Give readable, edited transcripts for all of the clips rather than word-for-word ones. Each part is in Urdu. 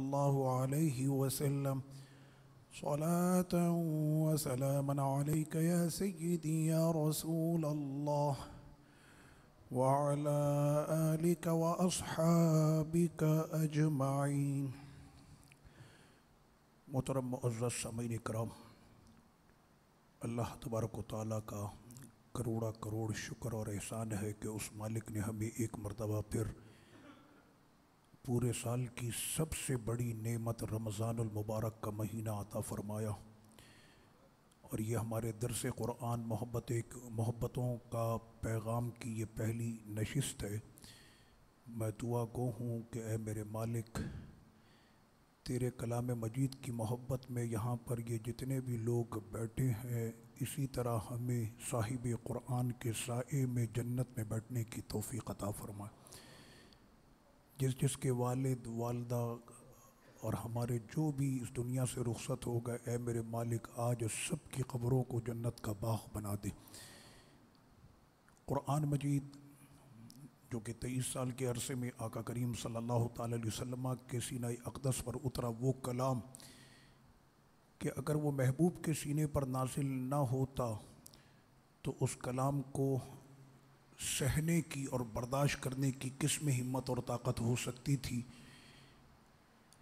الله عليه وسلم صلاة وسلاما عليك يا سيدي يا رسول الله وعلى آلك وأصحابك أجمعين۔ محترم معزز سامعین کرام، اللہ تبارک و تعالیٰ کا کروڑا کروڑ شکر اور احسان ہے کہ اس مالک نے ہمیں ایک مرتبہ پھر پورے سال کی سب سے بڑی نعمت رمضان المبارک کا مہینہ عطا فرمایا، اور یہ ہمارے درس قرآن محبتوں کا پیغام کی یہ پہلی نشست ہے۔ میں دعا گو ہوں کہ اے میرے مالک، تیرے کلام مجید کی محبت میں یہاں پر یہ جتنے بھی لوگ بیٹھے ہیں، اسی طرح ہمیں صاحب قرآن کے سائے میں جنت میں بیٹھنے کی توفیق عطا فرمائے۔ جس کے والد والدہ اور ہمارے جو بھی اس دنیا سے رخصت ہو گئے، اے میرے مالک آج سب کی قبروں کو جنت کا باغ بنا دے۔ قرآن مجید جو کہ 23 سال کے عرصے میں آقا کریم صلی اللہ تعالی علیہ وسلم کے سینہ اقدس پر اترا، وہ کلام کہ اگر وہ محبوب کے سینے پر نازل نہ ہوتا تو اس کلام کو سہنے کی اور برداشت کرنے کی کس میں ہمت اور طاقت ہو سکتی تھی۔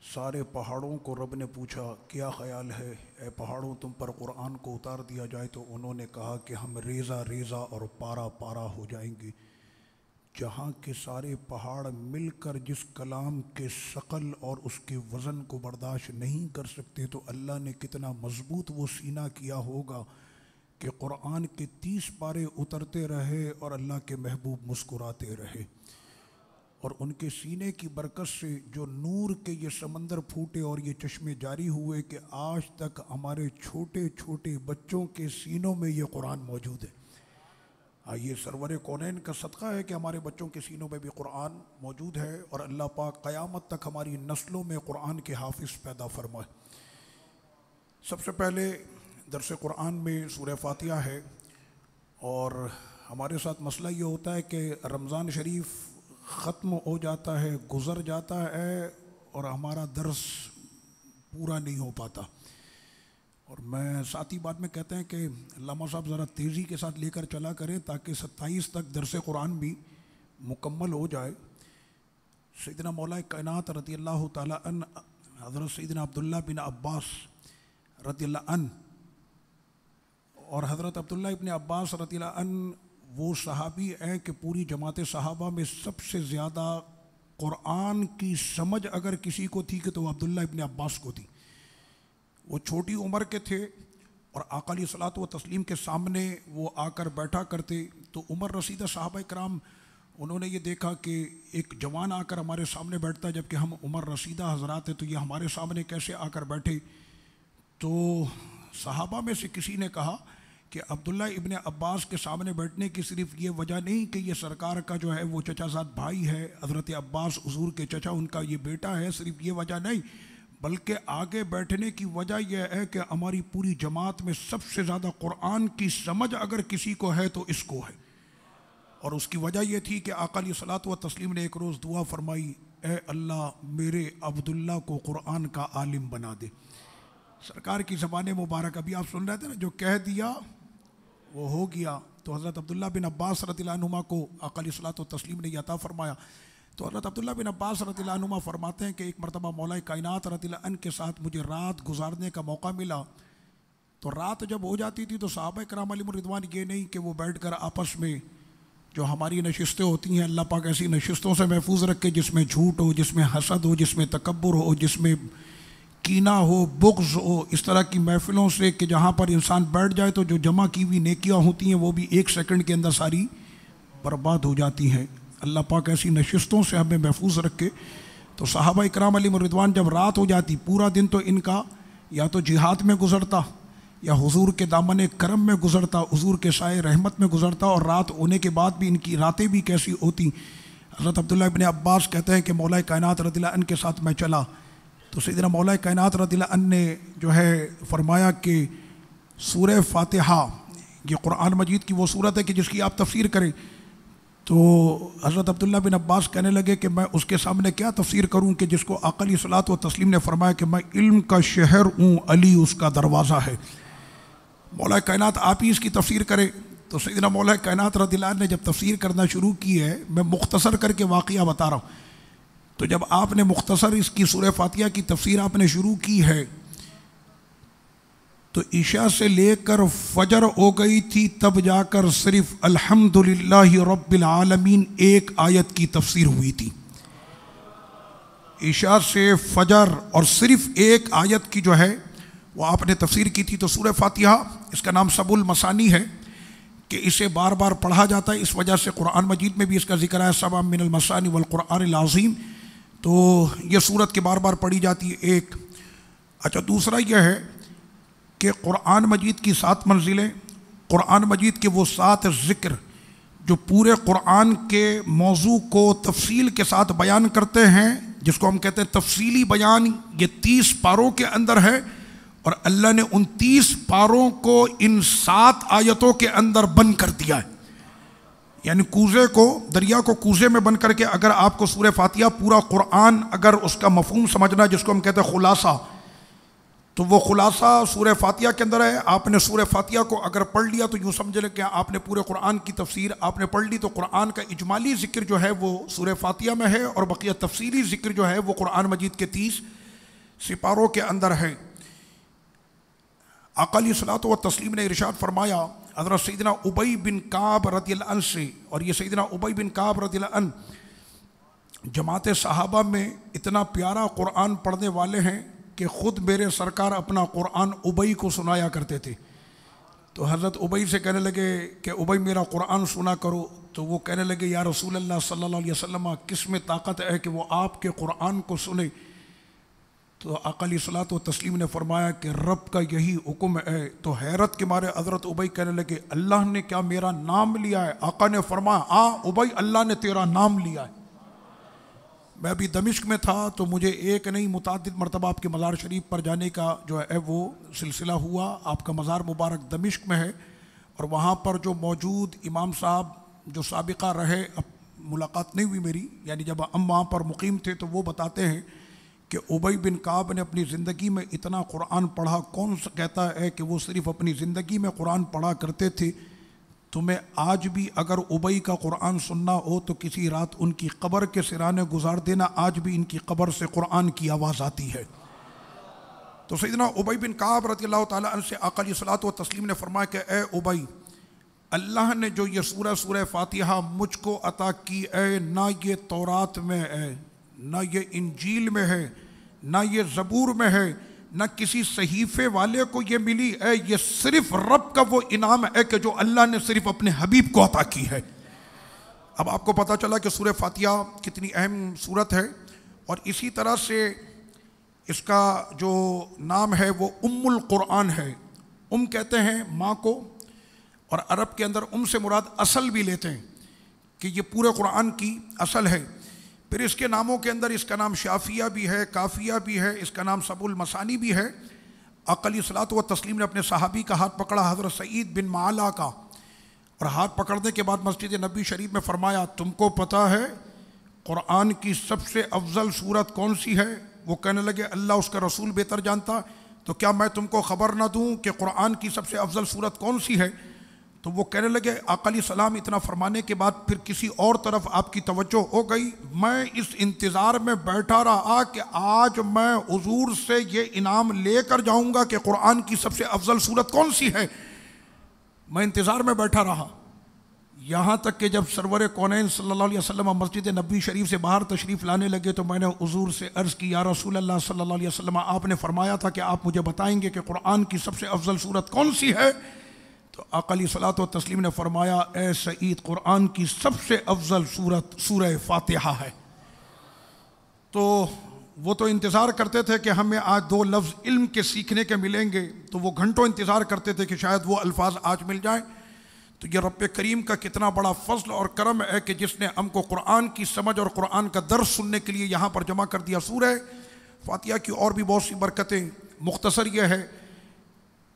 سارے پہاڑوں کو رب نے پوچھا کیا خیال ہے اے پہاڑوں تم پر قرآن کو اتار دیا جائے، تو انہوں نے کہا کہ ہم ریزہ ریزہ اور پارا پارا ہو جائیں گے۔ جہاں کے سارے پہاڑ مل کر جس کلام کے ثقل اور اس کے وزن کو برداشت نہیں کر سکتے، تو اللہ نے کتنا مضبوط وہ سینہ کیا ہوگا کہ قرآن کے 30 پارے اترتے رہے اور اللہ کے محبوب مسکراتے رہے، اور ان کے سینے کی برکت سے جو نور کے یہ سمندر پھوٹے اور یہ چشمے جاری ہوئے کہ آج تک ہمارے چھوٹے چھوٹے بچوں کے سینوں میں یہ قرآن موجود ہے۔ یہ سرور کونین کا صدقہ ہے کہ ہمارے بچوں کے سینوں میں بھی قرآن موجود ہے، اور اللہ پاک قیامت تک ہماری نسلوں میں قرآن کے حافظ پیدا فرمائے۔ سب سے پہلے درس قرآن میں سورہ فاتحہ ہے، اور ہمارے ساتھ مسئلہ یہ ہوتا ہے کہ رمضان شریف ختم ہو جاتا ہے، گزر جاتا ہے، اور ہمارا درس پورا نہیں ہو پاتا۔ اور میں ساتھ ہی بات میں کہتے ہیں کہ علامہ صاحب ذرا تیزی کے ساتھ لے کر چلا کریں تاکہ 27 تک درس قرآن بھی مکمل ہو جائے۔ سیدنا مولا کائنات رضی اللہ تعالیٰ عنہ حضرت سیدنا عبداللہ بن عباس رضی اللہ عنہ، اور حضرت عبداللہ ابن عباس رضی اللہ عنہ وہ صحابی ہیں کہ پوری جماعت صحابہ میں سب سے زیادہ قرآن کی سمجھ اگر کسی کو تھی کہ تو عبداللہ ابن عباس کو تھی۔ وہ چھوٹی عمر کے تھے، اور آقا علیہ الصلوۃ والتسلیم کے سامنے وہ آ کر بیٹھا کرتے، تو عمر رسیدہ صحابہ کرام انہوں نے یہ دیکھا کہ ایک جوان آ کر ہمارے سامنے بیٹھتا ہے جبکہ ہم عمر رسیدہ حضرات ہیں، تو یہ ہمارے سامنے کیسے آ کر بیٹھے؟ تو صحابہ میں سے کسی نے کہا کہ عبداللہ ابن عباس کے سامنے بیٹھنے کی صرف یہ وجہ نہیں کہ یہ سرکار کا جو ہے وہ چچا زاد بھائی ہے، حضرت عباس حضور کے چچا ان کا یہ بیٹا ہے، صرف یہ وجہ نہیں، بلکہ آگے بیٹھنے کی وجہ یہ ہے کہ ہماری پوری جماعت میں سب سے زیادہ قرآن کی سمجھ اگر کسی کو ہے تو اس کو ہے۔ اور اس کی وجہ یہ تھی کہ آقا علیہ الصلوۃ والتسلیم نے ایک روز دعا فرمائی، اے اللہ میرے عبداللہ کو قرآن کا عالم بنا دے۔ سرکار کی زبان مبارک ابھی آپ سن رہے تھے نا، جو کہہ دیا وہ ہو گیا۔ تو حضرت عبداللہ بن عباس رضی اللہ عنہما کو آقا علیہ الصلوۃ والتسلیم نے یہ عطا فرمایا۔ تو حضرت عبداللہ بن عباس رضی اللہ عنہما فرماتے ہیں کہ ایک مرتبہ مولا کائنات رضی اللہ عنہ کے ساتھ مجھے رات گزارنے کا موقع ملا، تو رات جب ہو جاتی تھی تو صحابہ کرام علیہم الرضوان یہ نہیں کہ وہ بیٹھ کر آپس میں جو ہماری نشستیں ہوتی ہیں، اللہ پاک ایسی نشستوں سے محفوظ رکھے جس میں جھوٹ ہو، جس میں حسد ہو، جس میں تکبر ہو، جس میں کینہ ہو، بغض ہو، اس طرح کی محفلوں سے کہ جہاں پر انسان بیٹھ جائے تو جو جمع کی ہوئی نیکیاں ہوتی ہیں وہ بھی 1 سیکنڈ کے اندر ساری برباد ہو جاتی ہیں۔ اللہ پاک ایسی نشستوں سے ہمیں محفوظ رکھے۔ تو صحابہ اکرام علیہم الرضوان جب رات ہو جاتی، پورا دن تو ان کا یا تو جہاد میں گزرتا یا حضور کے دامن کرم میں گزرتا، حضور کے سائے رحمت میں گزرتا، اور رات ہونے کے بعد بھی ان کی راتیں بھی کیسی ہوتی۔ حضرت عبداللہ ابن عباس کہتے ہیں کہ مولا کائنات رضی اللہ عنہ کے ساتھ میں چلا، تو سیدنا مولا کائنات رضی اللہ عنہ نے جو ہے فرمایا کہ سورہ فاتحہ یہ قرآن مجید کی وہ صورت ہے کہ جس کی آپ تفسیر کریں تو حضرت عبداللہ بن عباس کہنے لگے کہ میں اس کے سامنے کیا تفسیر کروں کہ جس کو آقا علیہ الصلوۃ والتسلیم نے فرمایا کہ میں علم کا شہر ہوں، علی اس کا دروازہ ہے۔ مولا کائنات آپ ہی اس کی تفسیر کرے۔ تو سیدنا مولا کائنات رضی اللہ عنہ نے جب تفسیر کرنا شروع کی ہے، میں مختصر کر کے واقعہ بتا رہا ہوں، تو جب آپ نے مختصر اس کی سورہ فاتحہ کی تفسیر آپ نے شروع کی ہے تو عشاء سے لے کر فجر ہو گئی تھی، تب جا کر صرف الحمدللہ رب العالمین ایک آیت کی تفسیر ہوئی تھی۔ عشاء سے فجر اور صرف ایک آیت کی جو ہے وہ آپ نے تفسیر کی تھی۔ تو سورہ فاتحہ اس کا نام سبع المثانی ہے کہ اسے بار بار پڑھا جاتا ہے، اس وجہ سے قرآن مجید میں بھی اس کا ذکر ہے، سبع من المثانی والقرآن العظیم۔ تو یہ سورت کے بار بار پڑھی جاتی ہے ایک۔ اچھا، دوسرا یہ ہے کہ قرآن مجید کی 7 منزلیں، قرآن مجید کے وہ 7 ذکر جو پورے قرآن کے موضوع کو تفصیل کے ساتھ بیان کرتے ہیں، جس کو ہم کہتے ہیں تفصیلی بیان، یہ 30 پاروں کے اندر ہے، اور اللہ نے ان 30 پاروں کو ان 7 آیتوں کے اندر بند کر دیا ہے۔ یعنی کوزے کو، دریا کو کوزے میں بند کر کے اگر آپ کو سورہ فاتحہ پورا قرآن اگر اس کا مفہوم سمجھنا، جس کو ہم کہتے ہیں خلاصہ، تو وہ خلاصہ سورہ فاتحہ کے اندر ہے۔ آپ نے سورہ فاتحہ کو اگر پڑھ لیا تو یوں سمجھ لیں کہ آپ نے پورے قرآن کی تفسیر آپ نے پڑھ لی۔ تو قرآن کا اجمالی ذکر جو ہے وہ سورہ فاتحہ میں ہے، اور بقیہ تفصیلی ذکر جو ہے وہ قرآن مجید کے 30 سپاروں کے اندر ہے۔ آقا علیہ الصلوۃ والتسلیم نے ارشاد فرمایا حضرت سیدنا ابی بن کعب رضی اللہ عنہ سے، اور یہ سیدنا ابی بن کعب رضی اللہ عنہ جماعت صحابہ میں اتنا پیارا قرآن پڑھنے والے ہیں کہ خود میرے سرکار اپنا قرآن ابی کو سنایا کرتے تھے۔ تو حضرت ابی سے کہنے لگے کہ ابی میرا قرآن سنا کرو، تو وہ کہنے لگے یا رسول اللہ صلی اللہ علیہ وسلم، کس میں طاقت ہے کہ وہ آپ کے قرآن کو سنے؟ تو آقا علیہ الصلوۃ والتسلیم نے فرمایا کہ رب کا یہی حکم ہے۔ تو حیرت کے مارے حضرت ابی کہنے لگے اللہ نے کیا میرا نام لیا ہے؟ آقا نے فرمایا ابی، اللہ نے تیرا نام لیا ہے۔ میں ابھی دمشق میں تھا تو مجھے ایک نہیں متعدد مرتبہ آپ کے مزار شریف پر جانے کا جو ہے وہ سلسلہ ہوا۔ آپ کا مزار مبارک دمشق میں ہے، اور وہاں پر جو موجود امام صاحب جو سابقہ رہے، اب ملاقات نہیں ہوئی میری، یعنی جب ہم وہاں پر مقیم تھے، تو وہ بتاتے ہیں کہ ابی بن کعب نے اپنی زندگی میں اتنا قرآن پڑھا، کون سا کہتا ہے کہ وہ صرف اپنی زندگی میں قرآن پڑھا کرتے تھے؟ تمہیں آج بھی اگر ابی کا قرآن سننا ہو تو کسی رات ان کی قبر کے سرانے گزار دینا، آج بھی ان کی قبر سے قرآن کی آواز آتی ہے۔ تو سیدنا ابی بن کعب رضی اللہ تعالیٰ عنہ سے آقا علیہ الصلوۃ والتسلیم نے فرمایا کہ اے ابی، اللہ نے جو یہ سورہ فاتحہ مجھ کو عطا کی ہے، نہ یہ تورات میں ہے، نہ یہ انجیل میں ہے، نہ یہ زبور میں ہے، نہ کسی صحیفے والے کو یہ ملی ہے، یہ صرف رب کا وہ انعام ہے کہ جو اللہ نے صرف اپنے حبیب کو عطا کی ہے۔ اب آپ کو پتہ چلا کہ سورہ فاتحہ کتنی اہم سورت ہے، اور اسی طرح سے اس کا جو نام ہے وہ القرآن ہے۔ کہتے ہیں ماں کو، اور عرب کے اندر سے مراد اصل بھی لیتے ہیں کہ یہ پورے قرآن کی اصل ہے۔ پھر اس کے ناموں کے اندر اس کا نام شافیہ بھی ہے، کافیہ بھی ہے، اس کا نام سبع المثانی بھی ہے۔ آقا علیہ الصلوۃ والتسلیم نے اپنے صحابی کا ہاتھ پکڑا، حضرت سعید بن معلا کا، اور ہاتھ پکڑنے کے بعد مسجد نبی شریف میں فرمایا تم کو پتہ ہے قرآن کی سب سے افضل سورت کون سی ہے؟ وہ کہنے لگے اللہ اس کا رسول بہتر جانتا، تو کیا میں تم کو خبر نہ دوں کہ قرآن کی سب سے افضل سورت کون سی ہے؟ تو وہ کہنے لگے آقا علیہ السلام اتنا فرمانے کے بعد پھر کسی اور طرف آپ کی توجہ ہو گئی۔ میں اس انتظار میں بیٹھا رہا کہ آج میں حضور سے یہ انعام لے کر جاؤں گا کہ قرآن کی سب سے افضل سورت کون سی ہے۔ میں انتظار میں بیٹھا رہا، یہاں تک کہ جب سرور کونین صلی اللہ علیہ وسلم مسجد نبی شریف سے باہر تشریف لانے لگے تو میں نے حضور سے عرض کی یا رسول اللہ صلی اللہ علیہ وسلم، آپ نے فرمایا تھا کہ آپ مجھے بتائیں گے کہ قرآن کی سب سے افضل سورت کون سی ہے؟ تو آقا علیہ الصلوۃ والتسلیم نے فرمایا اے سعید، قرآن کی سب سے افضل سورت سورہ فاتحہ ہے۔ تو وہ تو انتظار کرتے تھے کہ ہمیں آج 2 لفظ علم کے سیکھنے کے ملیں گے، تو وہ گھنٹوں انتظار کرتے تھے کہ شاید وہ الفاظ آج مل جائیں۔ تو یہ رب کریم کا کتنا بڑا فضل اور کرم ہے کہ جس نے ہم کو قرآن کی سمجھ اور قرآن کا درس سننے کے لیے یہاں پر جمع کر دیا۔ سورہ فاتحہ کی اور بھی بہت سی برکتیں، مختصر یہ ہے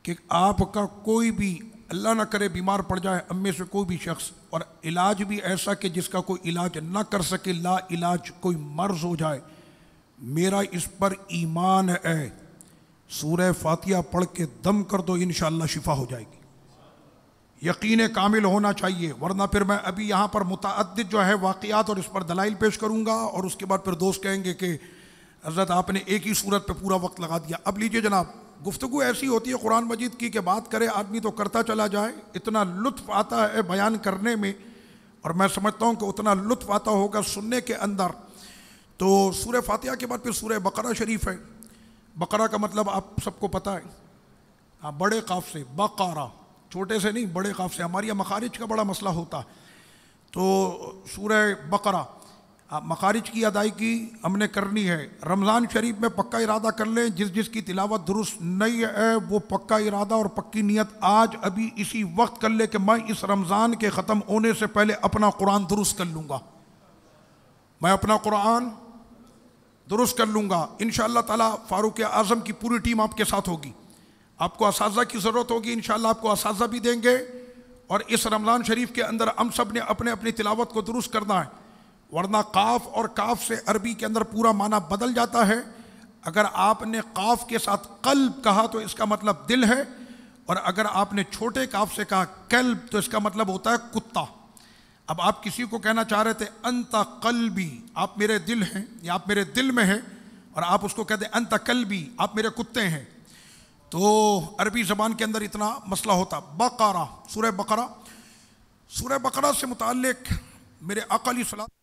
کہ آپ کا کوئی بھی اللہ نہ کرے بیمار پڑ جائے، ہم میں سے کوئی بھی شخص، اور علاج بھی ایسا کہ جس کا کوئی علاج نہ کر سکے، لا علاج کوئی مرض ہو جائے، میرا اس پر ایمان ہے، سورہ فاتحہ پڑھ کے دم کر دو انشاءاللہ شفا ہو جائے گی۔ یقین کامل ہونا چاہیے، ورنہ پھر میں ابھی یہاں پر متعدد جو ہے واقعات اور اس پر دلائل پیش کروں گا، اور اس کے بعد پھر دوست کہیں گے کہ حضرت آپ نے ایک ہی صورت پہ پورا وقت لگا دیا۔ اب لیجئے جناب، گفتگو ایسی ہوتی ہے قرآن مجید کی کہ بات کرے آدمی تو کرتا چلا جائے، اتنا لطف آتا ہے بیان کرنے میں، اور میں سمجھتا ہوں کہ اتنا لطف آتا ہوگا سننے کے اندر۔ تو سورہ فاتحہ کے بعد پھر سورہ بقرہ شریف ہے۔ بقرہ کا مطلب آپ سب کو پتہ ہے، ہاں، بڑے قاف سے، بقرہ، چھوٹے سے نہیں، بڑے قاف سے۔ ہمارے یہاں مخارج کا بڑا مسئلہ ہوتا ہے، تو سورہ بقرہ مخارج کی ادائیگی ہم نے کرنی ہے۔ رمضان شریف میں پکا ارادہ کر لیں، جس کی تلاوت درست نہیں ہے وہ پکا ارادہ اور پکی نیت آج ابھی اسی وقت کر لے کہ میں اس رمضان کے ختم ہونے سے پہلے اپنا قرآن درست کر لوں گا، میں اپنا قرآن درست کر لوں گا انشاءاللہ تعالیٰ۔ فاروق اعظم کی پوری ٹیم آپ کے ساتھ ہوگی، آپ کو اساتذہ کی ضرورت ہوگی، انشاءاللہ آپ کو اساتذہ بھی دیں گے، اور اس رمضان شریف کے اندر ہم سب نے اپنے اپنی تلاوت کو درست کرنا ہے، ورنہ قاف اور کاف سے عربی کے اندر پورا معنی بدل جاتا ہے۔ اگر آپ نے قاف کے ساتھ قلب کہا تو اس کا مطلب دل ہے، اور اگر آپ نے چھوٹے کاف سے کہا کلب تو اس کا مطلب ہوتا ہے کتا۔ اب آپ کسی کو کہنا چاہ رہے تھے انت قلبی، آپ میرے دل ہیں یا آپ میرے دل میں ہیں، اور آپ اس کو کہتے ہیں انت کلبی، آپ میرے کتے ہیں، تو عربی زبان کے اندر اتنا مسئلہ ہوتا۔ بقرہ، سورہ بقرہ، سورہ بقرہ سے متعلق میرے آقا علیہ الصلوۃ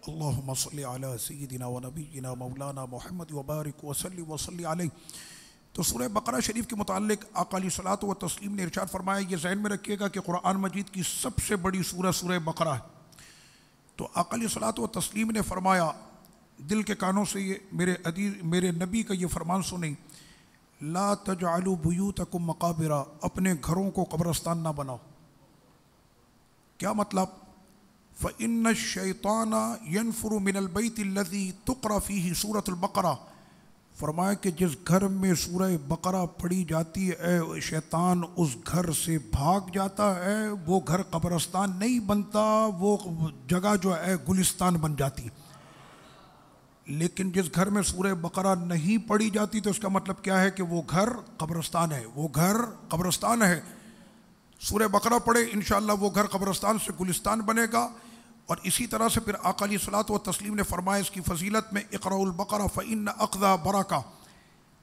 اللہم صلی علی سیدنا و نبینا مولانا محمد وبارک وسلم وصلی علیہ۔ تو سورہ بقرہ شریف کے متعلق آقا علیہ الصلوۃ والتسلیم نے ارشاد فرمایا، یہ ذہن میں رکھیے گا کہ قرآن مجید کی سب سے بڑی سورہ سورہ بقرہ ہے۔ تو آقا علیہ الصلوۃ والتسلیم نے فرمایا، دل کے کانوں سے یہ میرے نبی کا یہ فرمان سنیں، لا تجعلوا بیوتکم مقابرہ، اپنے گھروں کو قبرستان نہ بناؤ۔ کیا مطلب؟ فَإِنَّ الشَّيْطَانَ يَنْفُرُ مِنَ الْبَيْتِ الَّذِي تُقْرَأُ فِيهِ سورۃ البقرہ، فرمایا کہ جس گھر میں سورہ بقرہ پڑھی جاتی ہے شیطان اس گھر سے بھاگ جاتا ہے، وہ گھر قبرستان نہیں بنتا، وہ جگہ جو ہے گلستان بن جاتی۔ لیکن جس گھر میں سورہ بقرہ نہیں پڑھی جاتی تو اس کا مطلب کیا ہے کہ وہ گھر قبرستان ہے، وہ گھر قبرستان ہے۔ سورہ بقرہ پڑھے انشاءاللہ وہ گھر قبرستان سے گلستان بنے گا۔ اور اسی طرح سے پھر آقا علیہ الصلوۃ والتسلیم نے فرمایا اس کی فضیلت میں اقرأوا البقرہ فإن أخذها برکہ.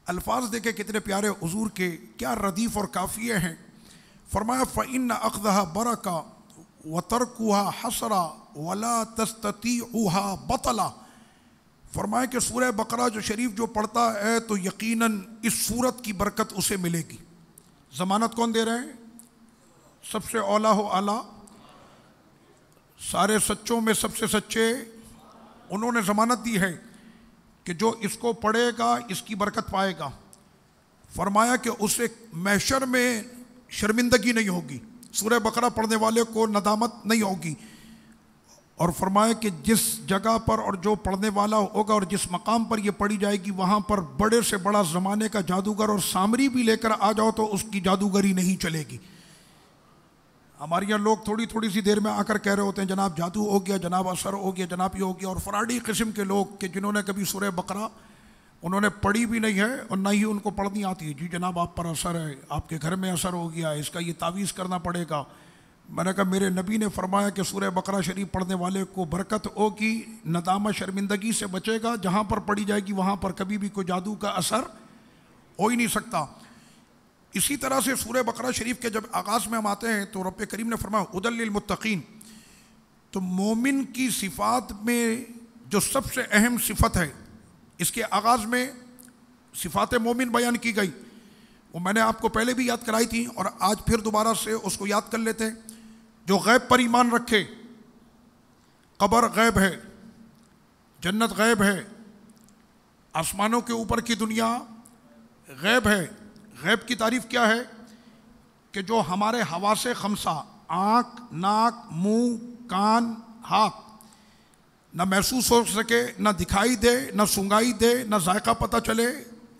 الفاظ دیکھیں کتنے پیارے حضور کے، کیا ردیف اور کافیے ہیں. فرمایا فإن أخذها برکہ وترکها حسرہ ولا تستطيعها بطلا. فرمایا کہ سورہ بقرہ جو شریف جو پڑھتا ہے تو یقیناً اس سورت کی برکت اسے ملے گی. ضمانت کون دے رہے ہیں؟ سب سے اولا و اعلیٰ، سارے سچوں میں سب سے سچے انہوں نے ضمانت دی ہے کہ جو اس کو پڑھے گا اس کی برکت پائے گا. فرمایا کہ اسے محشر میں شرمندگی نہیں ہوگی، سورہ بقرہ پڑھنے والے کو ندامت نہیں ہوگی. اور فرمایا کہ جس جگہ پر اور جو پڑھنے والا ہوگا اور جس مقام پر یہ پڑھی جائے گی وہاں پر بڑے سے بڑا زمانے کا جادوگر اور سامری بھی لے کر آ جاؤ تو اس کی جادوگری نہیں چلے گی. ہمارے یہاں لوگ تھوڑی تھوڑی سی دیر میں آ کر کہہ رہے ہوتے ہیں جناب جادو ہو گیا، جناب اثر ہو گیا، جناب یہ ہو گیا. اور فراڈی قسم کے لوگ کہ جنہوں نے کبھی سورہ بقرہ انہوں نے پڑھی بھی نہیں ہے اور نہ ہی ان کو پڑھنی آتی ہے. جی جناب آپ پر اثر ہے، آپ کے گھر میں اثر ہو گیا، اس کا یہ تعویذ کرنا پڑے گا. میں نے کہا میرے نبی نے فرمایا کہ سورہ بقرہ شریف پڑھنے والے کو برکت ہوگی، ندامت شرمندگی سے بچے گا. جہاں پر پڑھی جائے گی وہاں پر کبھی بھی کوئی جادو کا اثر ہو ہی نہیں سکتا. اسی طرح سے سورہ بقرہ شریف کے جب آغاز میں ہم آتے ہیں تو رب کریم نے فرمایا ہدی للمتقین. تو مومن کی صفات میں جو سب سے اہم صفت ہے، اس کے آغاز میں صفات مومن بیان کی گئی، وہ میں نے آپ کو پہلے بھی یاد کرائی تھی اور آج پھر دوبارہ سے اس کو یاد کر لیتے ہیں. جو غیب پر ایمان رکھے، قبر غیب ہے، جنت غیب ہے، آسمانوں کے اوپر کی دنیا غیب ہے. غیب کی تعریف کیا ہے؟ کہ جو ہمارے حواس خمسہ آنکھ، ناک، منہ، کان، ہاتھ نہ محسوس ہو سکے، نہ دکھائی دے، نہ سنگائی دے، نہ ذائقہ پتہ چلے،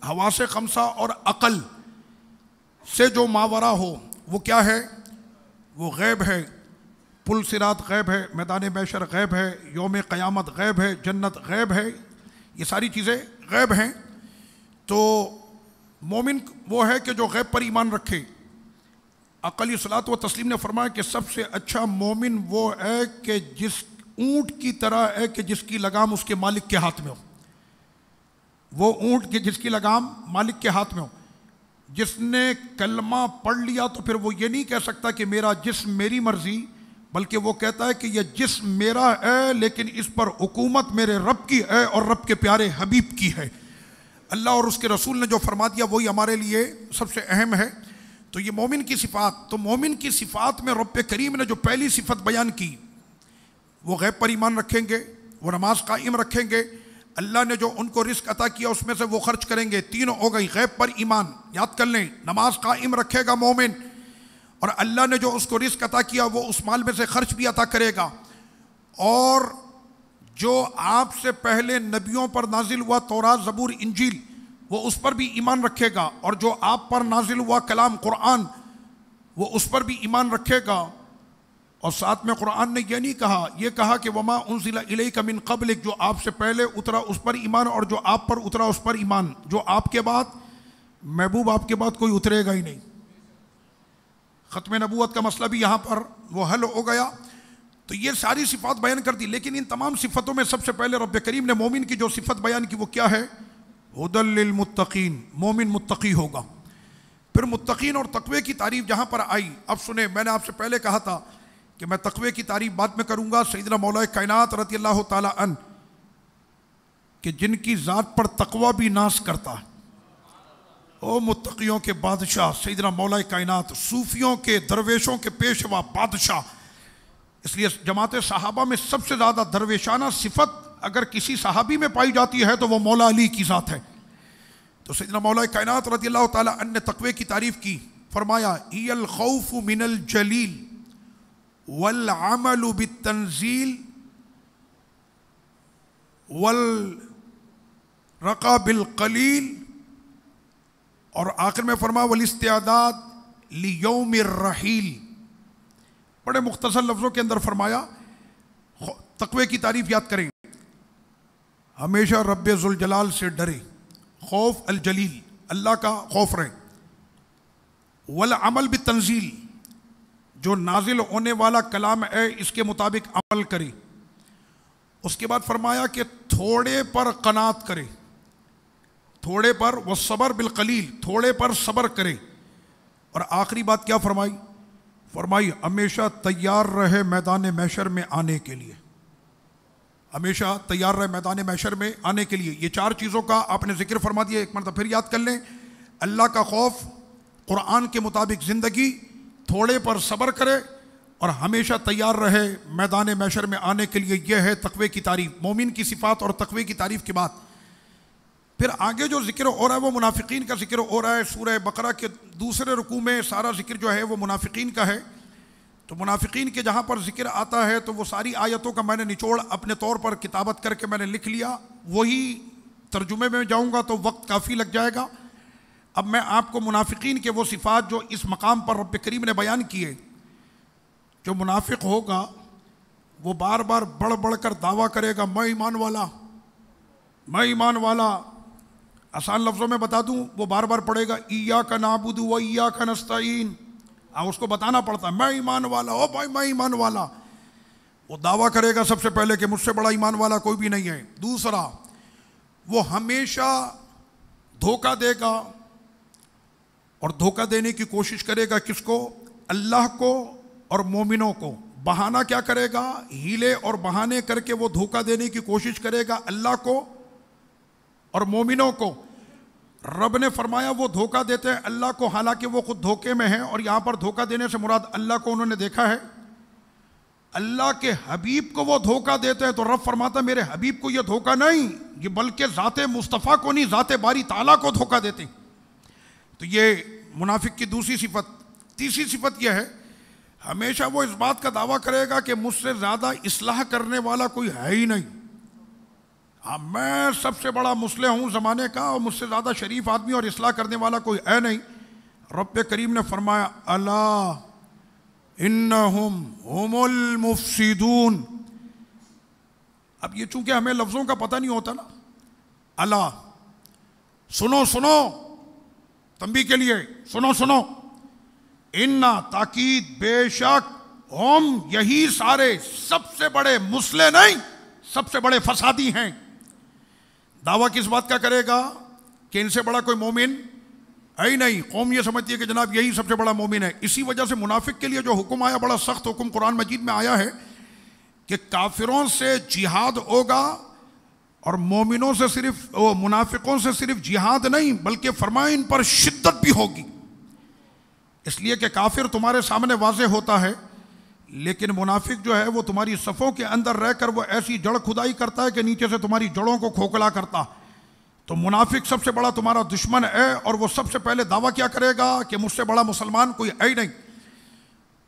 حواس خمسہ اور عقل سے جو ماورا ہو وہ کیا ہے؟ وہ غیب ہے. پل صراط غیب ہے، میدان محشر غیب ہے، یوم قیامت غیب ہے، جنت غیب ہے. یہ ساری چیزیں غیب ہیں. تو مومن وہ ہے کہ جو غیب پر ایمان رکھے. آقا علیہ الصلوۃ والتسلیم نے فرمایا کہ سب سے اچھا مومن وہ ہے کہ جس اونٹ کی طرح ہے کہ جس کی لگام اس کے مالک کے ہاتھ میں ہو. وہ اونٹ کہ جس کی لگام مالک کے ہاتھ میں ہو. جس نے کلمہ پڑھ لیا تو پھر وہ یہ نہیں کہہ سکتا کہ میرا جسم میری مرضی، بلکہ وہ کہتا ہے کہ یہ جسم میرا ہے لیکن اس پر حکومت میرے رب کی ہے اور رب کے پیارے حبیب کی ہے. اللہ اور اس کے رسول نے جو فرما دیا وہی ہمارے لیے سب سے اہم ہے. تو یہ مومن کی صفات. تو مومن کی صفات میں رب کریم نے جو پہلی صفت بیان کی، وہ غیب پر ایمان رکھیں گے، وہ نماز قائم رکھیں گے، اللہ نے جو ان کو رزق عطا کیا اس میں سے وہ خرچ کریں گے. تینوں ہو گئی. غیب پر ایمان یاد کر لیں، نماز قائم رکھے گا مومن، اور اللہ نے جو اس کو رزق عطا کیا وہ اس مال میں سے خرچ بھی عطا کرے گا. اور جو آپ سے پہلے نبیوں پر نازل ہوا تورات، زبور، انجیل، وہ اس پر بھی ایمان رکھے گا. اور جو آپ پر نازل ہوا کلام قرآن، وہ اس پر بھی ایمان رکھے گا. اور ساتھ میں قرآن نے یہ نہیں کہا، یہ کہا کہ وما انزل الیک من قبلک، جو آپ سے پہلے اترا اس پر ایمان، اور جو آپ پر اترا اس پر ایمان. جو آپ کے بعد، محبوب آپ کے بعد کوئی اترے گا ہی نہیں. ختم نبوت کا مسئلہ بھی یہاں پر وہ حل ہو گیا. تو یہ ساری صفات بیان کر دی. لیکن ان تمام صفتوں میں سب سے پہلے رب کریم نے مومن کی جو صفت بیان کی وہ کیا ہے؟ ہدی للمتقین. مومن متقی ہوگا. پھر متقین اور تقوی کی تعریف جہاں پر آئی، اب سنیں، میں نے آپ سے پہلے کہا تھا کہ میں تقوی کی تعریف بعد میں کروں گا. سیدنا مولا کائنات رضی اللہ تعالی عنہ کہ جن کی ذات پر تقوی بھی ناز کرتا ہے، او متقیوں کے بادشاہ سیدنا مولا کائنات، صوفیوں کے، درویشوں کے پیشوا بادشاہ. اس لیے جماعت صحابہ میں سب سے زیادہ درویشانہ صفت اگر کسی صحابی میں پائی جاتی ہے تو وہ مولا علی کی ذات ہے. تو سیدنا مولا کائنات رضی اللہ تعالی عنہ نے تقوی کی تعریف کی. فرمایا ہی الخوف من الجلیل والعمل بالتنزیل والرقا بالقلیل، اور آخر میں فرمایا والاستعداد لیوم الرحیل. بڑے مختصر لفظوں کے اندر فرمایا تقوی کی تعریف یاد کریں. ہمیشہ رب ذوالجلال سے ڈرے، خوف الجلیل، اللہ کا خوف رہے. والعمل بالتنزیل، جو نازل ہونے والا کلام ہے اس کے مطابق عمل کرے. اس کے بعد فرمایا کہ تھوڑے پر قناعت کرے، تھوڑے پر والصبر بالقلیل، تھوڑے پر صبر کرے. اور آخری بات کیا فرمائی؟ فرمائی ہمیشہ تیار رہے میدان محشر میں آنے کے لیے، ہمیشہ تیار رہے میدان محشر میں آنے کے لیے. یہ 4 چیزوں کا آپ نے ذکر فرما دیا، ایک مرتبہ پھر یاد کر لیں. اللہ کا خوف، قرآن کے مطابق زندگی، تھوڑے پر صبر کرے اور ہمیشہ تیار رہے میدان محشر میں آنے کے لیے. یہ ہے تقوی کی تعریف، مومن کی صفات اور تقوی کی تعریف کی بات. پھر آگے جو ذکر ہو رہا ہے وہ منافقین کا ذکر ہو رہا ہے. سورہ بقرہ کے دوسرے رکوع میں سارا ذکر جو ہے وہ منافقین کا ہے. تو منافقین کے جہاں پر ذکر آتا ہے تو وہ ساری آیتوں کا میں نے نچوڑ اپنے طور پر کتابت کر کے میں نے لکھ لیا. وہی ترجمے میں جاؤں گا تو وقت کافی لگ جائے گا. اب میں آپ کو منافقین کے وہ صفات جو اس مقام پر رب کریم نے بیان کیے. جو منافق ہوگا وہ بار بار بڑھ بڑھ کر دعویٰ کرے گا میں ایمان والا، میں ایمان والا. آسان لفظوں میں بتا دوں، وہ بار بار پڑھے گا ایاک نعبد و ایاک نستعین. اس کو بتانا پڑتا ہے میں ایمان والا، او بھائی میں ایمان والا. وہ دعویٰ کرے گا سب سے پہلے کہ مجھ سے بڑا ایمان والا کوئی بھی نہیں ہے. دوسرا، وہ ہمیشہ دھوکہ دے گا اور دھوکہ دینے کی کوشش کرے گا. کس کو؟ اللہ کو اور مومنوں کو. بہانہ کیا کرے گا؟ ہیلے اور بہانے کر کے وہ دھوکہ دینے کی کوشش کرے گا اللہ کو اور مومنوں کو. رب نے فرمایا وہ دھوکہ دیتے ہیں اللہ کو حالانکہ وہ خود دھوکے میں ہیں. اور یہاں پر دھوکہ دینے سے مراد اللہ کو انہوں نے دیکھا ہے، اللہ کے حبیب کو وہ دھوکہ دیتے ہیں. تو رب فرماتا ہے میرے حبیب کو یہ دھوکہ نہیں، یہ بلکہ ذات مصطفیٰ کو نہیں، ذات باری تعالیٰ کو دھوکہ دیتے ہیں. تو یہ منافق کی دوسری صفت. تیسری صفت یہ ہے ہمیشہ وہ اس بات کا دعویٰ کرے گا کہ مجھ سے زیادہ اصلاح کرنے والا کوئی ہے ہی نہیں. میں سب سے بڑا مصلح ہوں زمانے کا اور مجھ سے زیادہ شریف آدمی اور اصلاح کرنے والا کوئی ہے نہیں. رب کریم نے فرمایا الا انہم ہم المفسدون. اب یہ چونکہ ہمیں لفظوں کا پتہ نہیں ہوتا نا، الا سنو سنو، تنبیہ کے لیے سنو سنو، انا تاکید بے شک، ہم یہی سارے سب سے بڑے مصلح نہیں سب سے بڑے فسادی ہیں. دعویٰ کس بات کا کرے گا؟ کہ ان سے بڑا کوئی مومن ہے ہی نہیں. قوم یہ سمجھتی ہے کہ جناب یہی سب سے بڑا مومن ہے. اسی وجہ سے منافق کے لیے جو حکم آیا، بڑا سخت حکم قرآن مجید میں آیا ہے کہ کافروں سے جہاد ہوگا اور مومنوں سے صرف منافقوں سے صرف جہاد نہیں بلکہ فرمائے ان پر شدت بھی ہوگی. اس لیے کہ کافر تمہارے سامنے واضح ہوتا ہے لیکن منافق جو ہے وہ تمہاری صفوں کے اندر رہ کر وہ ایسی جڑ کھدائی کرتا ہے کہ نیچے سے تمہاری جڑوں کو کھوکھلا کرتا. تو منافق سب سے بڑا تمہارا دشمن ہے اور وہ سب سے پہلے دعویٰ کیا کرے گا کہ مجھ سے بڑا مسلمان کوئی ہے ہی نہیں.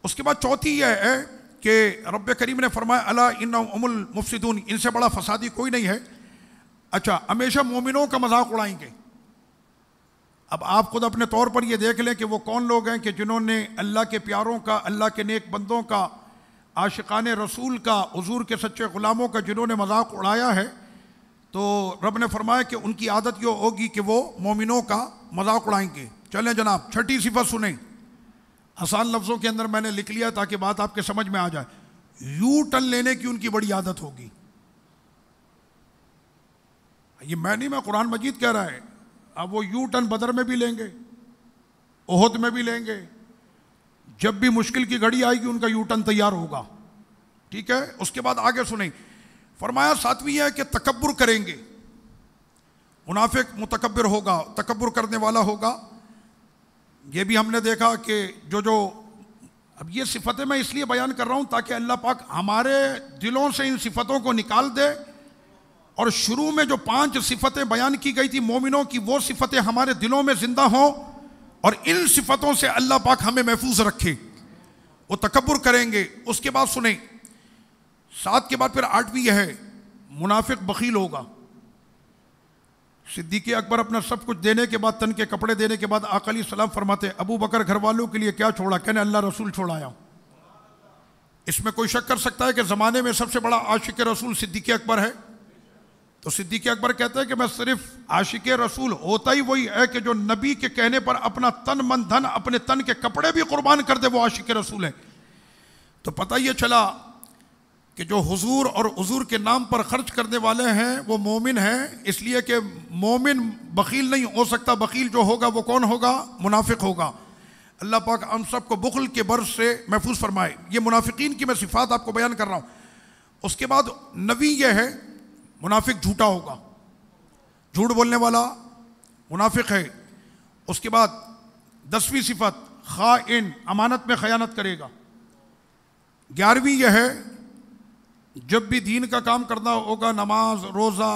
اس کے بعد چوتھی یہ ہے کہ رب کریم نے فرمایا الا انہم ہم المفسدون، ان سے بڑا فسادی کوئی نہیں ہے. اچھا، ہمیشہ مومنوں کا مذاق اڑائیں گے. اب آپ خود اپنے طور پر یہ دیکھ لیں کہ وہ کون لوگ ہیں کہ جنہوں نے اللہ کے پیاروں کا، اللہ کے نیک بندوں کا، عاشقان رسول کا، حضور کے سچے غلاموں کا جنہوں نے مذاق اڑایا ہے. تو رب نے فرمایا کہ ان کی عادت یہ ہوگی کہ وہ مومنوں کا مذاق اڑائیں گے. چلیں جناب چھٹی صفت سنیں. آسان لفظوں کے اندر میں نے لکھ لیا تاکہ بات آپ کے سمجھ میں آ جائے. یو ٹرن لینے کی ان کی بڑی عادت ہوگی. یہ میں نہیں، میں قرآن مجید کہہ رہا ہے. اب وہ یو ٹرن بدر میں بھی لیں گے، احد میں بھی لیں گے. جب بھی مشکل کی گھڑی آئے گی ان کا یو ٹرن تیار ہوگا. ٹھیک ہے. اس کے بعد آگے سنیں. فرمایا ساتویں ہے کہ تکبر کریں گے. منافق متکبر ہوگا، تکبر کرنے والا ہوگا. یہ بھی ہم نے دیکھا کہ جو اب یہ صفتیں میں اس لیے بیان کر رہا ہوں تاکہ اللہ پاک ہمارے دلوں سے ان صفتوں کو نکال دے. اور شروع میں جو 5 صفتیں بیان کی گئی تھی مومنوں کی، وہ صفتیں ہمارے دلوں میں زندہ ہوں اور ان صفتوں سے اللہ پاک ہمیں محفوظ رکھے. وہ تکبر کریں گے. اس کے بعد سنیں 7 کے بعد پھر 8ویں یہ ہے منافق بخیل ہوگا. صدیق اکبر اپنا سب کچھ دینے کے بعد، تن کے کپڑے دینے کے بعد آقا علیہ السلام فرماتے ابو بکر گھر والوں کے لیے کیا چھوڑا؟ کہنے اللہ رسول چھوڑایا. اس میں کوئی شک کر سکتا ہے کہ زمانے میں سب سے بڑا عاشق رسول صدیق اکبر ہے؟ تو صدیق اکبر کہتے ہیں کہ میں صرف عاشق رسول ہوتا ہی وہی ہے کہ جو نبی کے کہنے پر اپنا تن من دھن، اپنے تن کے کپڑے بھی قربان کر دے، وہ عاشق رسول ہے. تو پتہ یہ چلا کہ جو حضور اور حضور کے نام پر خرچ کرنے والے ہیں وہ مومن ہیں، اس لیے کہ مومن بخیل نہیں ہو سکتا، بخیل جو ہوگا وہ کون ہوگا؟ منافق ہوگا۔ اللہ پاک ہم سب کو بخل کے برس سے محفوظ فرمائے۔ یہ منافقین کی میں صفات آپ کو بیان کر رہا ہوں۔ اس کے بعد نوی یہ ہے، منافق جھوٹا ہوگا، جھوٹ بولنے والا منافق ہے۔ اس کے بعد 10ویں صفت خائن، امانت میں خیانت کرے گا۔ 11ویں یہ ہے، جب بھی دین کا کام کرنا ہوگا، نماز روزہ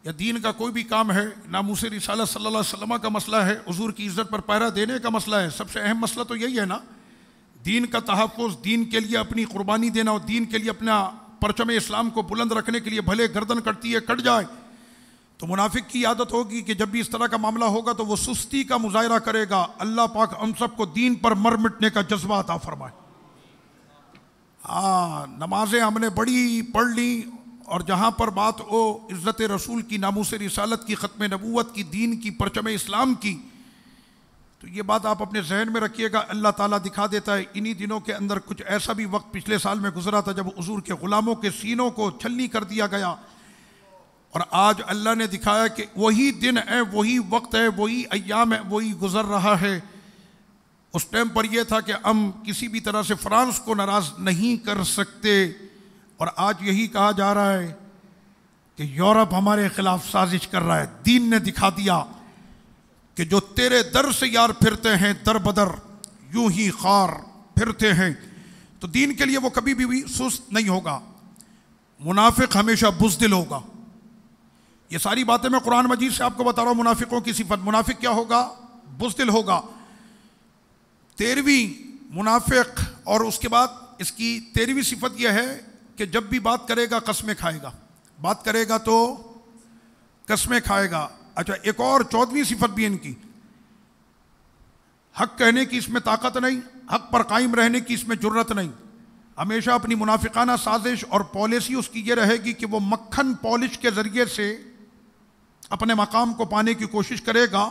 یا دین کا کوئی بھی کام ہے، ناموس رسالت صلی اللہ علیہ وسلم کا مسئلہ ہے، حضور کی عزت پر پہرا دینے کا مسئلہ ہے، سب سے اہم مسئلہ تو یہی ہے نا، دین کا تحفظ، دین کے لیے اپنی قربانی دینا اور دین کے لیے اپنا پرچم اسلام کو بلند رکھنے کے لیے بھلے گردن کٹتی ہے کٹ جائے۔ تو منافق کی عادت ہوگی کہ جب بھی اس طرح کا معاملہ ہوگا تو وہ سستی کا مظاہرہ کرے گا۔ اللہ پاک ہم سب کو دین پر مر مٹنے کا جذبہ عطا فرمائے۔ نمازیں ہم نے بڑی پڑھ لی، اور جہاں پر بات ہو عزت رسول کی، ناموس رسالت کی، ختم نبوت کی، دین کی، پرچم اسلام کی، تو یہ بات آپ اپنے ذہن میں رکھیے گا، اللہ تعالیٰ دکھا دیتا ہے۔ انہی دنوں کے اندر کچھ ایسا بھی وقت پچھلے سال میں گزرا تھا جب حضور کے غلاموں کے سینوں کو چھلنی کر دیا گیا، اور آج اللہ نے دکھایا کہ وہی دن ہے، وہی وقت ہے، وہی ایام ہے، وہی گزر رہا ہے۔ اس ٹائم پر یہ تھا کہ ہم کسی بھی طرح سے فرانس کو ناراض نہیں کر سکتے، اور آج یہی کہا جا رہا ہے کہ یورپ ہمارے خلاف سازش کر رہا ہے۔ دین نے دکھا دیا کہ جو تیرے در سے یار پھرتے ہیں در بدر یوں ہی خار پھرتے ہیں، تو دین کے لیے وہ کبھی بھی سست نہیں ہوگا۔ منافق ہمیشہ بزدل ہوگا۔ یہ ساری باتیں میں قرآن مجید سے آپ کو بتا رہا ہوں۔ منافقوں کی صفت، منافق کیا ہوگا؟ بزدل ہوگا۔ 13ویں منافق، اور اس کے بعد اس کی 13ویں صفت یہ ہے کہ جب بھی بات کرے گا قسمیں کھائے گا، بات کرے گا تو قسمیں کھائے گا۔ اچھا، ایک اور 14ویں صفت بھی ان کی، حق کہنے کی اس میں طاقت نہیں، حق پر قائم رہنے کی اس میں جرت نہیں۔ ہمیشہ اپنی منافقانہ سازش اور پالیسی اس کی یہ رہے گی کہ وہ مکھن پالش کے ذریعے سے اپنے مقام کو پانے کی کوشش کرے گا۔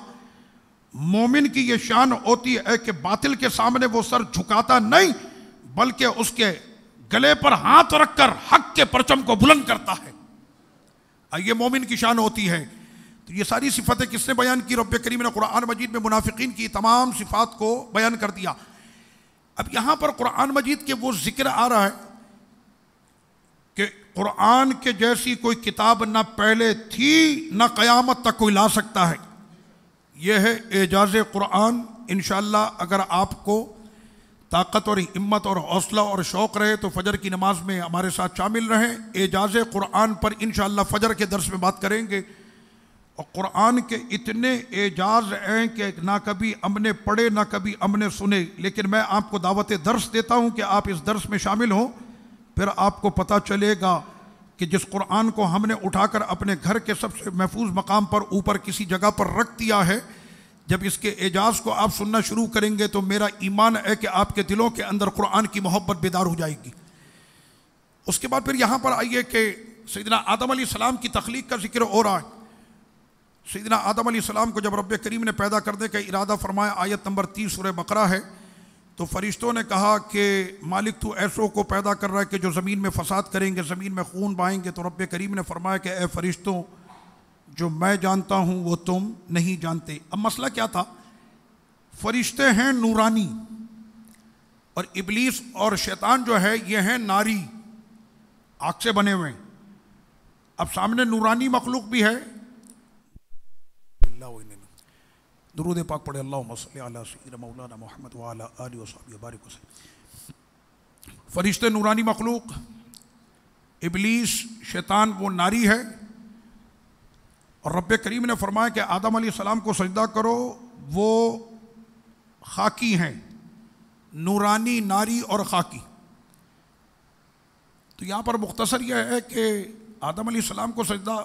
مومن کی یہ شان ہوتی ہے کہ باطل کے سامنے وہ سر جھکاتا نہیں، بلکہ اس کے گلے پر ہاتھ رکھ کر حق کے پرچم کو بلند کرتا ہے۔ یہ مومن کی شان ہوتی ہے۔ تو یہ ساری صفتیں کس نے بیان کی؟ رب کریم نے قرآن مجید میں منافقین کی تمام صفات کو بیان کر دیا۔ اب یہاں پر قرآن مجید کے وہ ذکر آ رہا ہے کہ قرآن کے جیسی کوئی کتاب نہ پہلے تھی نہ قیامت تک کوئی لا سکتا ہے۔ یہ ہے اعجاز قرآن۔ انشاءاللہ اگر آپ کو طاقت اور ہمت اور حوصلہ اور شوق رہے تو فجر کی نماز میں ہمارے ساتھ شامل رہیں۔ اعجاز قرآن پر انشاءاللہ فجر کے درس میں بات کریں گے، اور قرآن کے اتنے اعجاز ہیں کہ نہ کبھی ہم نے پڑھے نہ کبھی ہم نے سنے، لیکن میں آپ کو دعوت درس دیتا ہوں کہ آپ اس درس میں شامل ہوں، پھر آپ کو پتہ چلے گا کہ جس قرآن کو ہم نے اٹھا کر اپنے گھر کے سب سے محفوظ مقام پر اوپر کسی جگہ پر رکھ دیا ہے، جب اس کے اعجاز کو آپ سننا شروع کریں گے تو میرا ایمان ہے کہ آپ کے دلوں کے اندر قرآن کی محبت بیدار ہو جائے گی۔ اس کے بعد پھر یہاں پر آئیے کہ سیدنا آدم علیہ السلام کی تخلیق کا ذکر ہو رہا ہے۔ سیدنا آدم علیہ السلام کو جب رب کریم نے پیدا کرنے کا ارادہ فرمایا، آیت نمبر 30 سورہ بقرہ ہے، تو فرشتوں نے کہا کہ مالک تو ایسوں کو پیدا کر رہا ہے کہ جو زمین میں فساد کریں گے، زمین میں خون بہائیں گے۔ تو رب کریم نے فرمایا کہ اے فرشتوں، جو میں جانتا ہوں وہ تم نہیں جانتے۔ اب مسئلہ کیا تھا؟ فرشتے ہیں نورانی، اور ابلیس اور شیطان جو ہے یہ ہیں ناری، آگ سے بنے ہوئے۔ اب سامنے نورانی مخلوق بھی ہے۔ درود پاک پڑھے، اللہم صلی علی سیدنا مولانا محمد وعلی آلہ وصحبہ وبارک وسلم۔ فرشتے نورانی مخلوق، ابلیس شیطان وہ ناری ہے، اور رب کریم نے فرمایا کہ آدم علیہ السلام کو سجدہ کرو، وہ خاکی ہیں، نورانی، ناری اور خاکی۔ تو یہاں پر مختصر یہ ہے کہ آدم علیہ السلام کو سجدہ،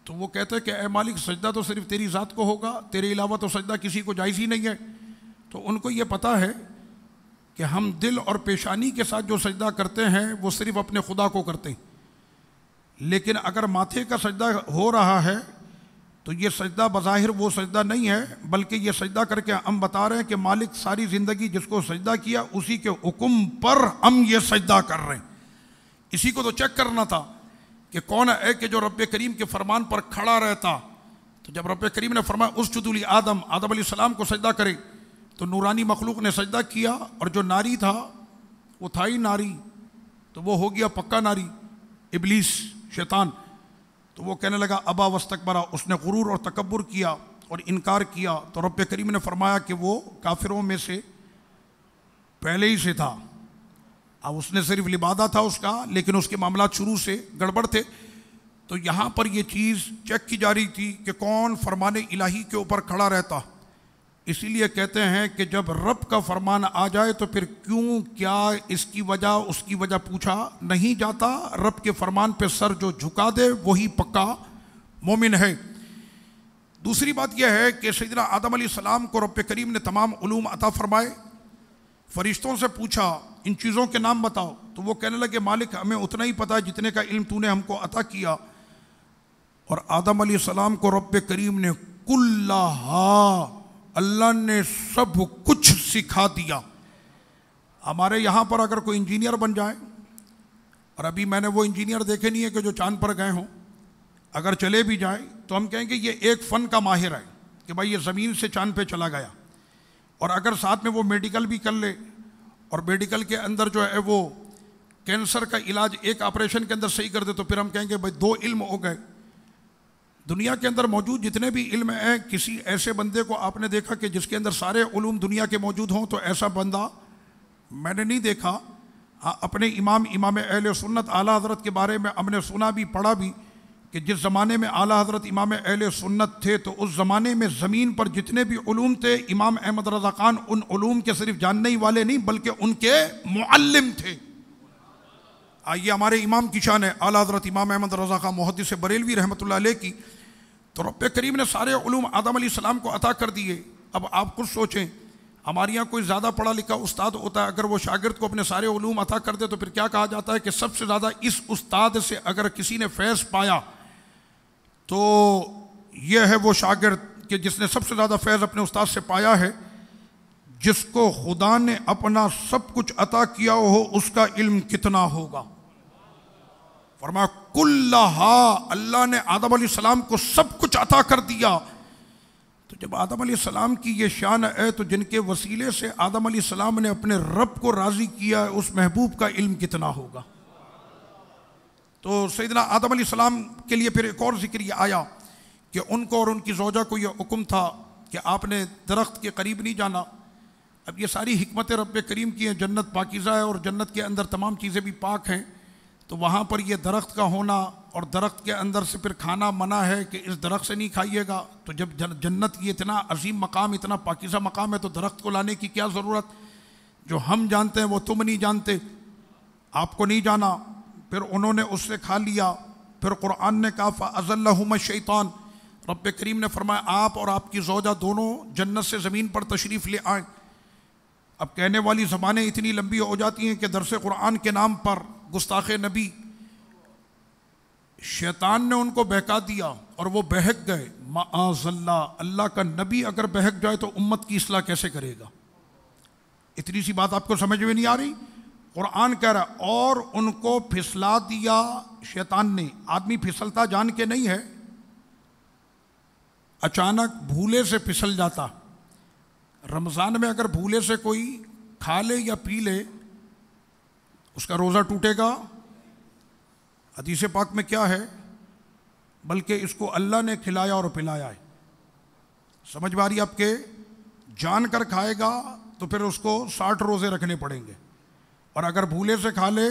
تو وہ کہتے ہیں کہ اے مالک سجدہ تو صرف تیری ذات کو ہوگا، تیرے علاوہ تو سجدہ کسی کو جائز ہی نہیں ہے۔ تو ان کو یہ پتہ ہے کہ ہم دل اور پیشانی کے ساتھ جو سجدہ کرتے ہیں وہ صرف اپنے خدا کو کرتے ہیں، لیکن اگر ماتھے کا سجدہ ہو رہا ہے تو یہ سجدہ بظاہر وہ سجدہ نہیں ہے، بلکہ یہ سجدہ کر کے ہم بتا رہے ہیں کہ مالک ساری زندگی جس کو سجدہ کیا اسی کے حکم پر ہم یہ سجدہ کر رہے ہیں۔ اسی کو تو چیک کرنا تھا کہ کون ہے کہ جو رب کریم کے فرمان پر کھڑا رہتا. تو جب رب کریم نے فرمایا اسجدوا لآدم، آدم علیہ السلام کو سجدہ کرے، تو نورانی مخلوق نے سجدہ کیا، اور جو ناری تھا وہ تھا ہی ناری، تو وہ ہو گیا پکا ناری، ابلیس شیطان. تو وہ کہنے لگا ابا واستکبرا، اس نے غرور اور تکبر کیا اور انکار کیا. تو رب کریم نے فرمایا کہ وہ کافروں میں سے پہلے ہی سے تھا. اب اس نے صرف لبادہ تھا اس کا، لیکن اس کے معاملات شروع سے گڑبڑ تھے. تو یہاں پر یہ چیز چیک کی جا رہی تھی کہ کون فرمان الہی کے اوپر کھڑا رہتا. اسی لیے کہتے ہیں کہ جب رب کا فرمان آ جائے تو پھر کیوں، کیا، اس کی وجہ، اس کی وجہ پوچھا نہیں جاتا. رب کے فرمان پہ سر جو جھکا دے وہی پکا مومن ہے. دوسری بات یہ ہے کہ سیدنا آدم علیہ السلام کو رب کریم نے تمام علوم عطا فرمائے. فرشتوں سے پوچھا ان چیزوں کے نام بتاؤ، تو وہ کہنے لگے مالک ہمیں اتنا ہی پتہ ہے جتنے کا علم تو نے ہم کو عطا کیا. اور آدم علیہ السلام کو رب کریم نے کلہا، اللہ نے سب کچھ سکھا دیا. ہمارے یہاں پر اگر کوئی انجینئر بن جائے، اور ابھی میں نے وہ انجینئر دیکھے نہیں ہے کہ جو چاند پر گئے ہوں، اگر چلے بھی جائیں تو ہم کہیں گے یہ ایک فن کا ماہر ہے کہ بھائی یہ زمین سے چاند پہ چلا گیا. اور اگر ساتھ میں وہ میڈیکل بھی کر لے، اور میڈیکل کے اندر جو ہے وہ کینسر کا علاج ایک آپریشن کے اندر صحیح کر دے، تو پھر ہم کہیں گے بھائی 2 علم ہو گئے. دنیا کے اندر موجود جتنے بھی علم ہیں، کسی ایسے بندے کو آپ نے دیکھا کہ جس کے اندر سارے علوم دنیا کے موجود ہوں؟ تو ایسا بندہ میں نے نہیں دیکھا. اپنے امام اہل سنت اعلیٰ حضرت کے بارے میں ہم نے سنا بھی پڑھا بھی کہ جس زمانے میں اعلیٰ حضرت امام اہل سنت تھے تو اس زمانے میں زمین پر جتنے بھی علوم تھے، امام احمد رضا خان ان علوم کے صرف جاننے ہی والے نہیں بلکہ ان کے معلم تھے. آئیے ہمارے امام کی شان ہے اعلیٰ حضرت امام احمد رضا خان محدث بریلوی رحمۃ اللہ علیہ کی. تو رب کریم نے سارے علوم آدم علیہ السلام کو عطا کر دیے. اب آپ خود سوچیں، ہمارے یہاں کوئی زیادہ پڑھا لکھا استاد ہوتا ہے، اگر وہ شاگرد کو اپنے سارے علوم عطا کر دے تو پھر کیا کہا جاتا ہے کہ سب سے زیادہ اس استاد سے اگر کسی نے فیض پایا تو یہ ہے وہ شاگرد کہ جس نے سب سے زیادہ فیض اپنے استاد سے پایا ہے. جس کو خدا نے اپنا سب کچھ عطا کیا ہو اس کا علم کتنا ہوگا. فرمایا کلہا، اللہ نے آدم علیہ السلام کو سب کچھ عطا کر دیا. تو جب آدم علیہ السلام کی یہ شان ہے تو جن کے وسیلے سے آدم علیہ السلام نے اپنے رب کو راضی کیا ہے اس محبوب کا علم کتنا ہوگا. تو سیدنا آدم علیہ السلام کے لیے پھر ایک اور ذکر یہ آیا کہ ان کو اور ان کی زوجہ کو یہ حکم تھا کہ آپ نے درخت کے قریب نہیں جانا. اب یہ ساری حکمت رب کریم کی ہیں. جنت پاکیزہ ہے اور جنت کے اندر تمام چیزیں بھی پاک ہیں، تو وہاں پر یہ درخت کا ہونا اور درخت کے اندر سے پھر کھانا منع ہے کہ اس درخت سے نہیں کھائیے گا. تو جب جنت یہ اتنا عظیم مقام، اتنا پاکیزہ مقام ہے تو درخت کو لانے کی کیا ضرورت؟ جو ہم جانتے ہیں وہ تم نہیں جانتے، آپ کو نہیں جانا. پھر انہوں نے اس سے کھا لیا. پھر قرآن نے کہا فَأَزَلَّهُمَ الشَّيْطَانُ، رب کریم نے فرمایا آپ اور آپ کی زوجہ دونوں جنت سے زمین پر تشریف لے آئیں. اب کہنے والی زبانیں اتنی لمبی ہو جاتی ہیں کہ درس قرآن کے نام پر گستاخ نبی، شیطان نے ان کو بہکا دیا اور وہ بہک گئے. معاذ اللہ، اللہ کا نبی اگر بہک جائے تو امت کی اصلاح کیسے کرے گا؟ اتنی سی بات آپ کو سمجھ میں نہیں آ رہی؟ قرآن کہہ رہا اور ان کو پھسلا دیا شیطان نے. آدمی پھسلتا جان کے نہیں ہے، اچانک بھولے سے پھسل جاتا. رمضان میں اگر بھولے سے کوئی کھا لے یا پی لے اس کا روزہ ٹوٹے گا؟ حدیث پاک میں کیا ہے؟ بلکہ اس کو اللہ نے کھلایا اور پلایا ہے. سمجھ میں آ رہی آپ کے؟ جان کر کھائے گا تو پھر اس کو 60 روزے رکھنے پڑیں گے، اور اگر بھولے سے کھا لے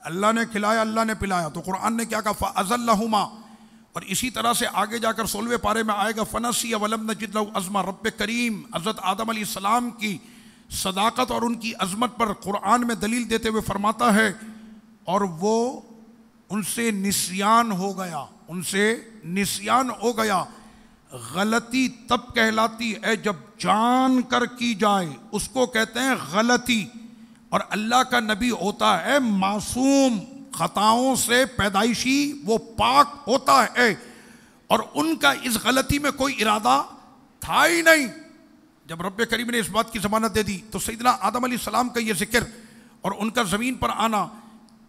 اللہ نے کھلایا اللہ نے پلایا. تو قرآن نے کیا کہا فَأَزَلَّهُمَا، اور اسی طرح سے آگے جا کر 16ویں پارے میں آئے گا فَنَسِيَ وَلَمْ نَجِدْ لَهُ عَزْمًا. رب کریم حضرت آدم علیہ السلام کی صداقت اور ان کی عظمت پر قرآن میں دلیل دیتے ہوئے فرماتا ہے اور وہ ان سے نسیان ہو گیا، ان سے نسیان ہو گیا. غلطی تب کہلاتی ہے جب جان کر کی جائے، اس کو کہتے ہیں غلطی. اور اللہ کا نبی ہوتا ہے معصوم، خطاؤں سے پیدائشی وہ پاک ہوتا ہے، اور ان کا اس غلطی میں کوئی ارادہ تھا ہی نہیں. جب رب کریم نے اس بات کی ضمانت دے دی تو سیدنا آدم علیہ السلام کا یہ ذکر اور ان کا زمین پر آنا،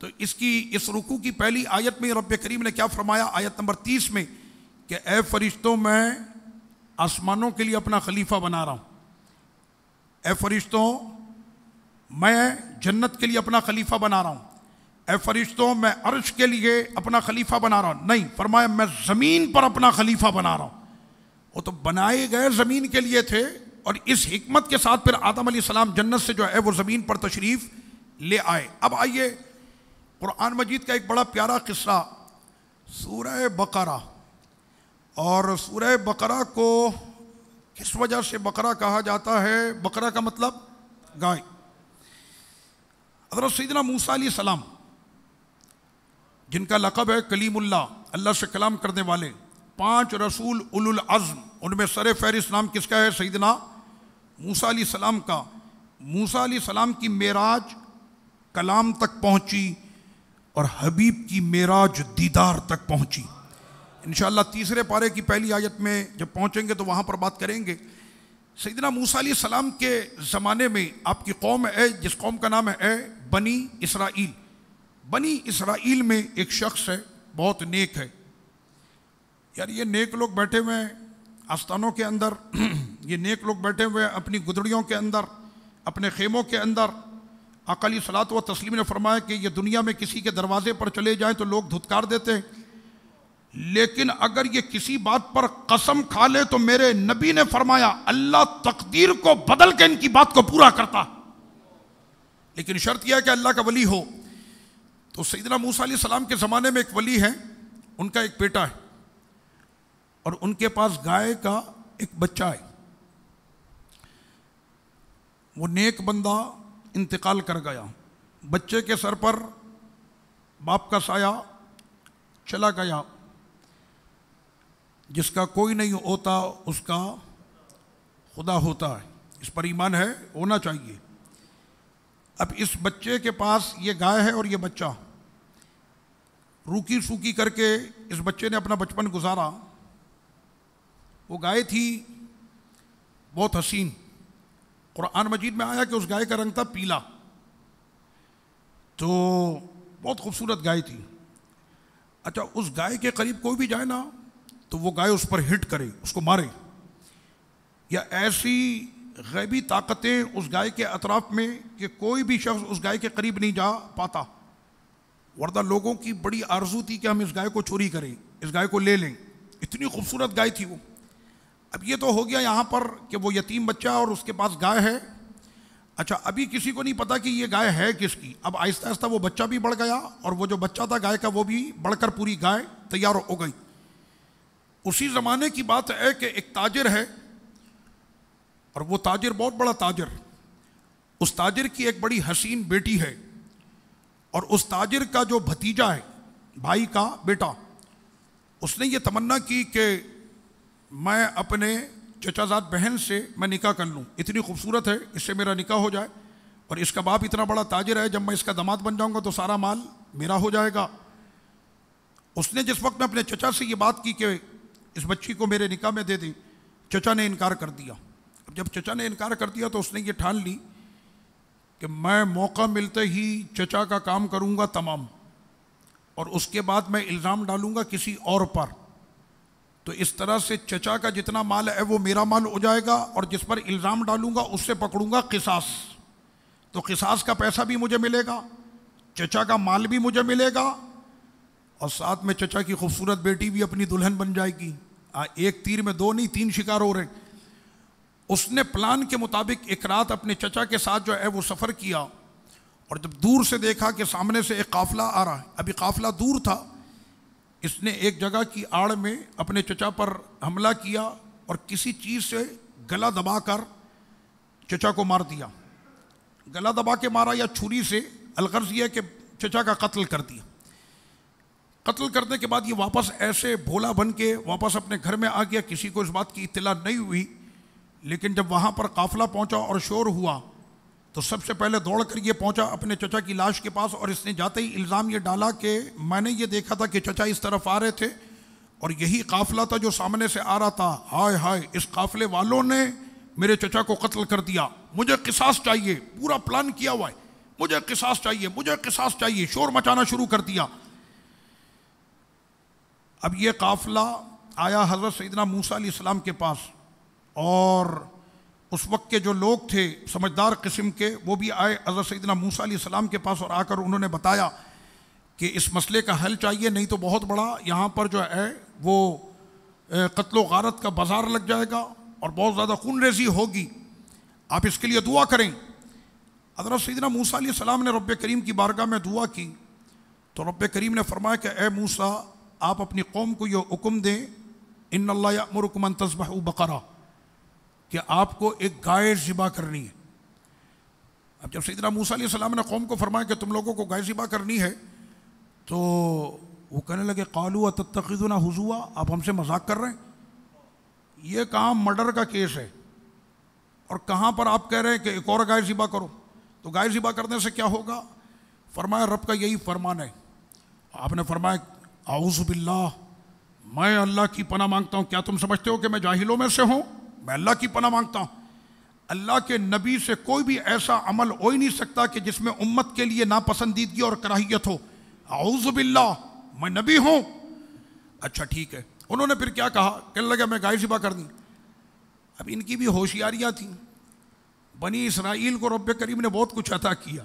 تو اس رکوع کی پہلی آیت میں رب کریم نے کیا فرمایا؟ آیت نمبر 30 میں کہ اے فرشتوں میں آسمانوں کے لیے اپنا خلیفہ بنا رہا ہوں، اے فرشتوں میں جنت کے لیے اپنا خلیفہ بنا رہا ہوں، اے فرشتوں میں عرش کے لیے اپنا خلیفہ بنا رہا ہوں، نہیں، فرمایا میں زمین پر اپنا خلیفہ بنا رہا ہوں۔ وہ تو بنائے گئے زمین کے لیے تھے، اور اس حکمت کے ساتھ پھر آدم علیہ السلام جنت سے جو ہے وہ زمین پر تشریف لے آئے۔ اب آئیے قرآن مجید کا ایک بڑا پیارا قصہ، سورہ بقرہ، اور سورہ بقرہ کو کس وجہ سے بقرہ کہا جاتا ہے؟ بقرہ کا مطلب گائے۔ حضرت سیدنا موسیٰ علیہ السلام جن کا لقب ہے کلیم اللہ، اللہ سے کلام کرنے والے، 5 رسول اولو العزم، ان میں سر فہرست نام کس کا ہے؟ سیدنا موسیٰ علیہ السلام کا۔ موسیٰ علیہ السلام کی معراج کلام تک پہنچی، اور حبیب کی معراج دیدار تک پہنچی۔ انشاءاللہ تیسرے پارے کی پہلی آیت میں جب پہنچیں گے تو وہاں پر بات کریں گے۔ سیدنا موسیٰ علیہ السلام کے زمانے میں آپ کی قوم ہے، جس قوم کا نام ہے بنی اسرائیل۔ بنی اسرائیل میں ایک شخص ہے، بہت نیک ہے۔ یار یہ نیک لوگ بیٹھے ہوئے ہیں آستانوں کے اندر، یہ نیک لوگ بیٹھے ہوئے ہیں اپنی گدڑیوں کے اندر، اپنے خیموں کے اندر۔ آقا علیہ الصلوۃ والتسلیم نے فرمایا کہ یہ دنیا میں کسی کے دروازے پر چلے جائیں تو لوگ دھتکار دیتے ہیں، لیکن اگر یہ کسی بات پر قسم کھا لے تو میرے نبی نے فرمایا اللہ تقدیر کو بدل کے ان کی بات کو پورا کرتا، لیکن شرط یہ ہے کہ اللہ کا ولی ہو۔ تو سیدنا موسیٰ علیہ السلام کے زمانے میں ایک ولی ہے، ان کا ایک بیٹا ہے، اور ان کے پاس گائے کا ایک بچہ ہے۔ وہ نیک بندہ انتقال کر گیا، بچے کے سر پر باپ کا سایہ چلا گیا۔ جس کا کوئی نہیں ہوتا اس کا خدا ہوتا ہے، اس پر ایمان ہے، ہونا چاہیے۔ اب اس بچے کے پاس یہ گائے ہے اور یہ بچہ، روکی سوکی کر کے اس بچے نے اپنا بچپن گزارا۔ وہ گائے تھی بہت حسین، قرآن مجید میں آیا کہ اس گائے کا رنگ تھا پیلا، تو بہت خوبصورت گائے تھی۔ اچھا، اس گائے کے قریب کوئی بھی جائے نا تو وہ گائے اس پر ہٹ کرے، اس کو مارے، یا ایسی غیبی طاقتیں اس گائے کے اطراف میں کہ کوئی بھی شخص اس گائے کے قریب نہیں جا پاتا۔ ورنہ لوگوں کی بڑی آرزو تھی کہ ہم اس گائے کو چوری کریں، اس گائے کو لے لیں، اتنی خوبصورت گائے تھی وہ۔ اب یہ تو ہو گیا یہاں پر کہ وہ یتیم بچہ اور اس کے پاس گائے ہے۔ اچھا، ابھی کسی کو نہیں پتا کہ یہ گائے ہے کس کی۔ اب آہستہ آہستہ وہ بچہ بھی بڑھ گیا، اور وہ جو بچہ تھا گائے کا وہ بھی بڑھ کر پوری گائے تیار ہو گئی۔ اسی زمانے کی بات ہے کہ ایک تاجر ہے، اور وہ تاجر بہت بڑا تاجر، اس تاجر کی ایک بڑی حسین بیٹی ہے، اور اس تاجر کا جو بھتیجا ہے، بھائی کا بیٹا، اس نے یہ تمنا کی کہ میں اپنے چچا زاد بہن سے میں نکاح کر لوں، اتنی خوبصورت ہے، اس سے میرا نکاح ہو جائے، اور اس کا باپ اتنا بڑا تاجر ہے، جب میں اس کا داماد بن جاؤں گا تو سارا مال میرا ہو جائے گا۔ اس نے جس وقت میں اپنے چچا سے یہ بات کی کہ اس بچی کو میرے نکاح میں دے دیں، چچا نے انکار کر دیا۔ اب جب چچا نے انکار کر دیا تو اس نے یہ ٹھان لی کہ میں موقع ملتے ہی چچا کا کام کروں گا تمام، اور اس کے بعد میں الزام ڈالوں گا کسی اور پر، تو اس طرح سے چچا کا جتنا مال ہے وہ میرا مال ہو جائے گا، اور جس پر الزام ڈالوں گا اس سے پکڑوں گا قصاص، تو قصاص کا پیسہ بھی مجھے ملے گا، چچا کا مال بھی مجھے ملے گا، اور ساتھ میں چچا کی خوبصورت بیٹی بھی اپنی دلہن بن جائے گی۔ ایک تیر میں 2 نہیں 3 شکار ہو رہے۔ اس نے پلان کے مطابق ایک رات اپنے چچا کے ساتھ جو ہے وہ سفر کیا، اور جب دور سے دیکھا کہ سامنے سے ایک قافلہ آ رہا ہے، ابھی قافلہ دور تھا، اس نے ایک جگہ کی آڑ میں اپنے چچا پر حملہ کیا، اور کسی چیز سے گلا دبا کر چچا کو مار دیا۔ گلا دبا کے مارا یا چھری سے، الغرض یہ کہ چچا کا قتل کر دیا۔ قتل کرنے کے بعد یہ واپس ایسے بھولا بن کے واپس اپنے گھر میں آ گیا، کسی کو اس بات کی اطلاع نہیں ہوئی، لیکن جب وہاں پر قافلہ پہنچا اور شور ہوا تو سب سے پہلے دوڑ کر یہ پہنچا اپنے چچا کی لاش کے پاس، اور اس نے جاتے ہی الزام یہ ڈالا کہ میں نے یہ دیکھا تھا کہ چچا اس طرف آ رہے تھے، اور یہی قافلہ تھا جو سامنے سے آ رہا تھا، ہائے ہائے اس قافلے والوں نے میرے چچا کو قتل کر دیا، مجھے قصاص چاہیے، پورا پلان کیا ہوا ہے۔ مجھے قصاص چاہیے، مجھے قصاص چاہیے، شور مچانا شروع کر دیا۔ اب یہ قافلہ آیا حضرت سیدنا موسیٰ علیہ السلام کے پاس، اور اس وقت کے جو لوگ تھے سمجھدار قسم کے، وہ بھی آئے حضرت سیدنا موسیٰ علیہ السلام کے پاس، اور آ کر انہوں نے بتایا کہ اس مسئلے کا حل چاہیے، نہیں تو بہت بڑا یہاں پر جو ہے وہ قتل و غارت کا بازار لگ جائے گا اور بہت زیادہ خون ریزی ہوگی، آپ اس کے لیے دعا کریں۔ حضرت سیدنا موسیٰ علیہ السلام نے رب کریم کی بارگاہ میں دعا کی، تو رب کریم نے فرمایا کہ اے موسیٰ، آپ اپنی قوم کو یہ حکم دیں، ان اللہ یأمرکم ان تذبحوا بقرہ، کہ آپ کو ایک گائے ذبح کرنی ہے۔ اب جب سیدنا موسیٰ علیہ السلام نے قوم کو فرمایا کہ تم لوگوں کو گائے ذبح کرنی ہے، تو وہ کہنے لگے قالوا اتتخذنا ہزوا، آپ ہم سے مذاق کر رہے ہیں؟ یہ کہاں مرڈر کا کیس ہے، اور کہاں پر آپ کہہ رہے ہیں کہ ایک اور گائے ذبح کرو؟ تو گائے ذبح کرنے سے کیا ہوگا؟ فرمایا رب کا یہی فرمان ہے۔ آپ نے فرمایا اعوذ باللہ، میں اللہ کی پناہ مانگتا ہوں، کیا تم سمجھتے ہو کہ میں جاہلوں میں سے ہوں؟ میں اللہ کی پناہ مانگتا ہوں۔ اللہ کے نبی سے کوئی بھی ایسا عمل ہو ہی نہیں سکتا کہ جس میں امت کے لیے ناپسندیدگی اور کراہیت ہو۔ اعوذ باللہ، میں نبی ہوں۔ اچھا ٹھیک ہے، انہوں نے پھر کیا کہا؟ کہنے لگا میں گائے ذبح کر دی۔ اب ان کی بھی ہوشیاریاں تھیں، بنی اسرائیل کو رب کریم نے بہت کچھ عطا کیا،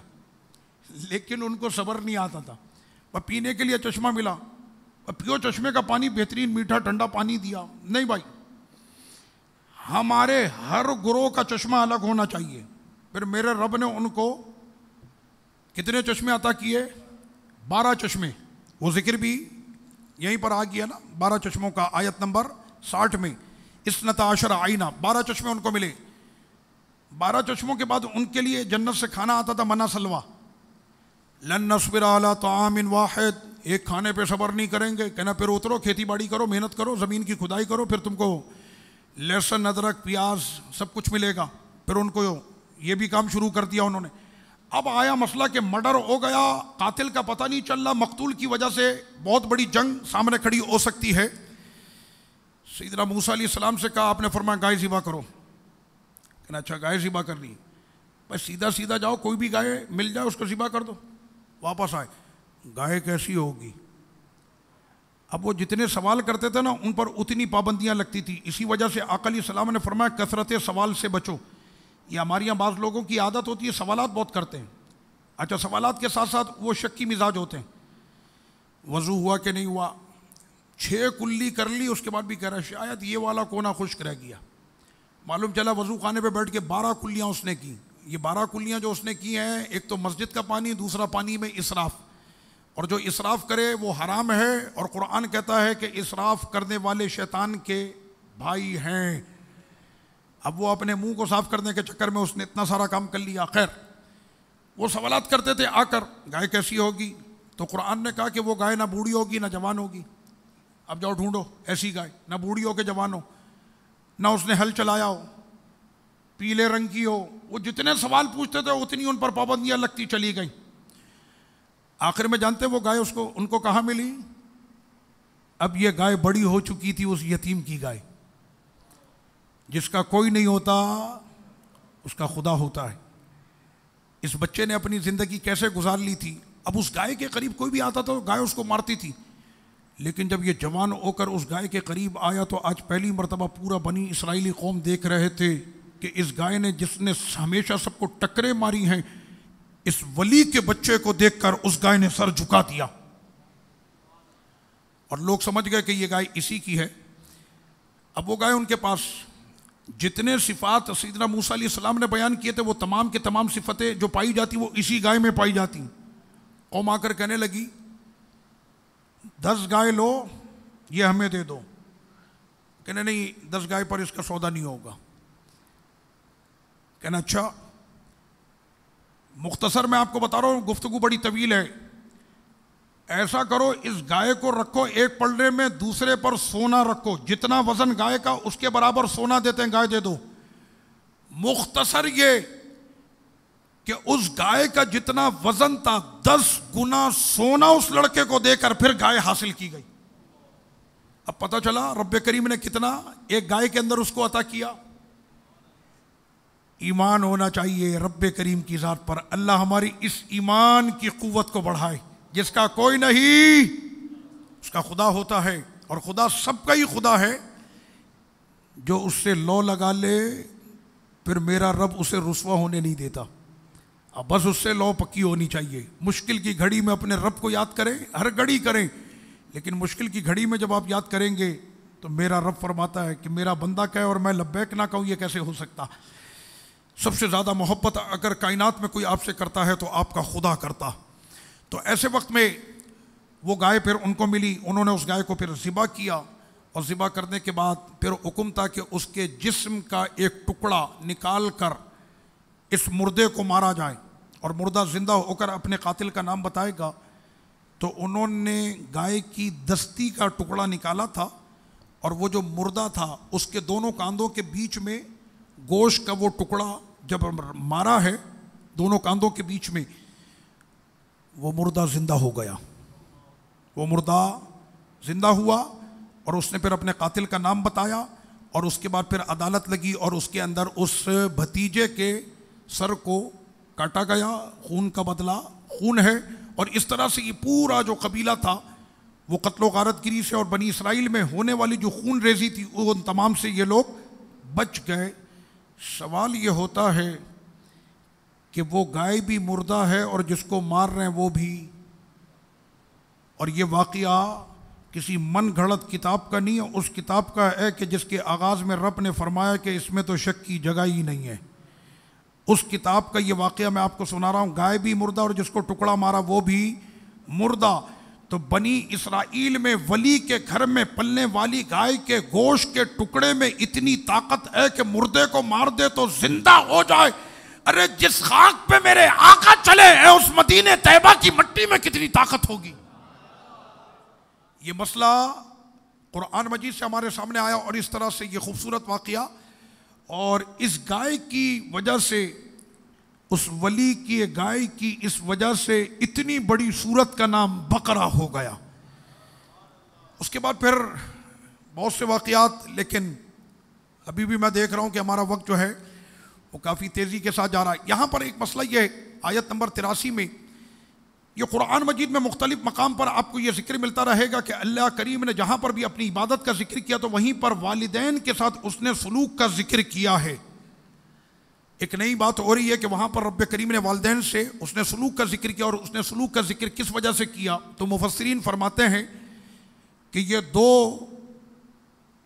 لیکن ان کو صبر نہیں آتا تھا۔ وہ پینے کے لیے چشمہ ملا، پیو چشمے کا پانی بہترین میٹھا ٹھنڈا پانی دیا، نہیں بھائی، ہمارے ہر گروہ کا چشمہ الگ ہونا چاہیے۔ پھر میرے رب نے ان کو کتنے چشمے عطا کیے؟ 12 چشمے، وہ ذکر بھی یہیں پر آ گیا نا، 12 چشموں کا، آیت نمبر 60 میں، 12 عینہ، 12 چشمے ان کو ملے۔ 12 چشموں کے بعد ان کے لیے جنت سے کھانا آتا تھا، منّا سلویٰ۔ لن نصبر علی طعام واحد، ایک کھانے پہ صبر نہیں کریں گے، کہنا پھر اترو، کھیتی باڑی کرو، محنت کرو، زمین کی کھدائی کرو، پھر تم کو لہسن ادرک پیاز سب کچھ ملے گا۔ پھر ان کو یہ بھی کام شروع کر دیا انہوں نے۔ اب آیا مسئلہ کہ مرڈر ہو گیا، قاتل کا پتہ نہیں چل رہا، مقتول کی وجہ سے بہت بڑی جنگ سامنے کھڑی ہو سکتی ہے۔ سیدنا موسیٰ علیہ السلام سے کہا، آپ نے فرمایا گائے ذبح کرو۔ کہنا اچھا گائے ذبح کرنی، بس سیدھا سیدھا جاؤ، کوئی بھی گائے مل جائے اس کو ذبح کر دو۔ واپس آئے، گائے کیسی ہوگی؟ اب وہ جتنے سوال کرتے تھے نا، ان پر اتنی پابندیاں لگتی تھی۔ اسی وجہ سے آقا علیہ السلام نے فرمایا کثرت سوال سے بچو۔ یہ ہمارے یہاں بعض لوگوں کی عادت ہوتی ہے، سوالات بہت کرتے ہیں۔ اچھا سوالات کے ساتھ ساتھ وہ شکی مزاج ہوتے ہیں، وضو ہوا کہ نہیں ہوا، 6 کلی کر لی، اس کے بعد بھی کہہ رہا ہے شاید یہ والا کونا خشک رہ گیا۔ معلوم چلا وضو خانے پہ بیٹھ کے 12 کلیاں اس نے کی۔ یہ 12 کلیاں جو اس نے کی ہیں، ایک تو مسجد کا پانی، دوسرا پانی میں اسراف، اور جو اسراف کرے وہ حرام ہے، اور قرآن کہتا ہے کہ اسراف کرنے والے شیطان کے بھائی ہیں۔ اب وہ اپنے منہ کو صاف کرنے کے چکر میں اس نے اتنا سارا کام کر لیا۔ خیر، وہ سوالات کرتے تھے آ کر، گائے کیسی ہوگی؟ تو قرآن نے کہا کہ وہ گائے نہ بوڑھی ہوگی نہ جوان ہوگی۔ اب جاؤ ڈھونڈو ایسی گائے، نہ بوڑھی ہو کے جوان ہو، نہ اس نے ہل چلایا ہو، پیلے رنگ کی ہو۔ وہ جتنے سوال پوچھتے تھے اتنی ان پر پابندیاں لگتی چلی گئیں۔ آخر میں جانتے وہ گائے ان کو کہاں ملی؟ اب یہ گائے بڑی ہو چکی تھی، اس یتیم کی گائے، جس کا کوئی نہیں ہوتا اس کا خدا ہوتا ہے۔ اس بچے نے اپنی زندگی کیسے گزار لی تھی۔ اب اس گائے کے قریب کوئی بھی آتا تو گائے اس کو مارتی تھی، لیکن جب یہ جوان ہو کر اس گائے کے قریب آیا تو آج پہلی مرتبہ پورا بنی اسرائیلی قوم دیکھ رہے تھے کہ اس گائے نے، جس نے ہمیشہ سب کو ٹکریں ماری ہیں، اس ولی کے بچے کو دیکھ کر اس گائے نے سر جھکا دیا، اور لوگ سمجھ گئے کہ یہ گائے اسی کی ہے۔ اب وہ گائے ان کے پاس جتنے صفات سیدنا موسیٰ علیہ السلام نے بیان کیے تھے، وہ تمام کے تمام صفتیں جو پائی جاتی وہ اسی گائے میں پائی جاتی۔ قوم آ کر کہنے لگی 10 گائے لو، یہ ہمیں دے دو۔ کہنے نہیں، 10 گائے پر اس کا سودا نہیں ہوگا۔ کہنا اچھا، مختصر میں آپ کو بتا رہا ہوں، گفتگو بڑی طویل ہے۔ ایسا کرو، اس گائے کو رکھو ایک پلڑے میں، دوسرے پر سونا رکھو، جتنا وزن گائے کا اس کے برابر سونا دیتے ہیں گائے دے دو۔ مختصر یہ کہ اس گائے کا جتنا وزن تھا 10 گنا سونا اس لڑکے کو دے کر پھر گائے حاصل کی گئی۔ اب پتہ چلا رب کریم نے کتنا ایک گائے کے اندر اس کو عطا کیا۔ ایمان ہونا چاہیے رب کریم کی ذات پر۔ اللہ ہماری اس ایمان کی قوت کو بڑھائے۔ جس کا کوئی نہیں اس کا خدا ہوتا ہے، اور خدا سب کا ہی خدا ہے۔ جو اس سے لو لگا لے پھر میرا رب اسے رسوا ہونے نہیں دیتا۔ اب بس اس سے لو پکی ہونی چاہیے۔ مشکل کی گھڑی میں اپنے رب کو یاد کریں، ہر گھڑی کریں، لیکن مشکل کی گھڑی میں جب آپ یاد کریں گے تو میرا رب فرماتا ہے کہ میرا بندہ کہے اور میں لبیک نہ کہوں، یہ کیسے ہو سکتا؟ سب سے زیادہ محبت اگر کائنات میں کوئی آپ سے کرتا ہے تو آپ کا خدا کرتا۔ تو ایسے وقت میں وہ گائے پھر ان کو ملی، انہوں نے اس گائے کو پھر ذبح کیا، اور ذبح کرنے کے بعد پھر حکم تھا کہ اس کے جسم کا ایک ٹکڑا نکال کر اس مردے کو مارا جائے، اور مردہ زندہ ہو کر اپنے قاتل کا نام بتائے گا۔ تو انہوں نے گائے کی دستی کا ٹکڑا نکالا تھا، اور وہ جو مردہ تھا اس کے دونوں کاندھوں کے بیچ میں گوشت کا وہ ٹکڑا جب مارا ہے، دونوں کاندھوں کے بیچ میں، وہ مردہ زندہ ہو گیا۔ وہ مردہ زندہ ہوا، اور اس نے پھر اپنے قاتل کا نام بتایا، اور اس کے بعد پھر عدالت لگی، اور اس کے اندر اس بھتیجے کے سر کو کاٹا گیا۔ خون کا بدلہ خون ہے، اور اس طرح سے یہ پورا جو قبیلہ تھا وہ قتل و غارت گری سے اور بنی اسرائیل میں ہونے والی جو خون ریزی تھی ان تمام سے یہ لوگ بچ گئے۔ سوال یہ ہوتا ہے کہ وہ گائے بھی مردہ ہے اور جس کو مار رہے ہیں وہ بھی، اور یہ واقعہ کسی من گھڑت کتاب کا نہیں ہے، اس کتاب کا ہے کہ جس کے آغاز میں رب نے فرمایا کہ اس میں تو شک کی جگہ ہی نہیں ہے۔ اس کتاب کا یہ واقعہ میں آپ کو سنا رہا ہوں۔ گائے بھی مردہ اور جس کو ٹکڑا مارا وہ بھی مردہ۔ تو بنی اسرائیل میں ولی کے گھر میں پلنے والی گائے کے گوشت کے ٹکڑے میں اتنی طاقت ہے کہ مردے کو مار دے تو زندہ ہو جائے۔ ارے جس خاک پہ میرے آقا چلے ہیں اس مدینہ طیبہ کی مٹی میں کتنی طاقت ہوگی۔ یہ مسئلہ قرآن مجید سے ہمارے سامنے آیا، اور اس طرح سے یہ خوبصورت واقعہ، اور اس گائے کی وجہ سے، اس ولی کی گائے کی اس وجہ سے اتنی بڑی سورت کا نام بقرہ ہو گیا۔ اس کے بعد پھر بہت سے واقعات، لیکن ابھی بھی میں دیکھ رہا ہوں کہ ہمارا وقت جو ہے وہ کافی تیزی کے ساتھ جا رہا ہے۔ یہاں پر ایک مسئلہ یہ ہے، آیت نمبر 83 میں، یہ قرآن مجید میں مختلف مقام پر آپ کو یہ ذکر ملتا رہے گا کہ اللہ کریم نے جہاں پر بھی اپنی عبادت کا ذکر کیا تو وہیں پر والدین کے ساتھ اس نے سلوک کا ذکر کیا ہے۔ ایک نئی بات ہو رہی ہے کہ وہاں پر رب کریم نے والدین سے اس نے سلوک کا ذکر کیا، اور اس نے سلوک کا ذکر کس وجہ سے کیا؟ تو مفسرین فرماتے ہیں کہ یہ دو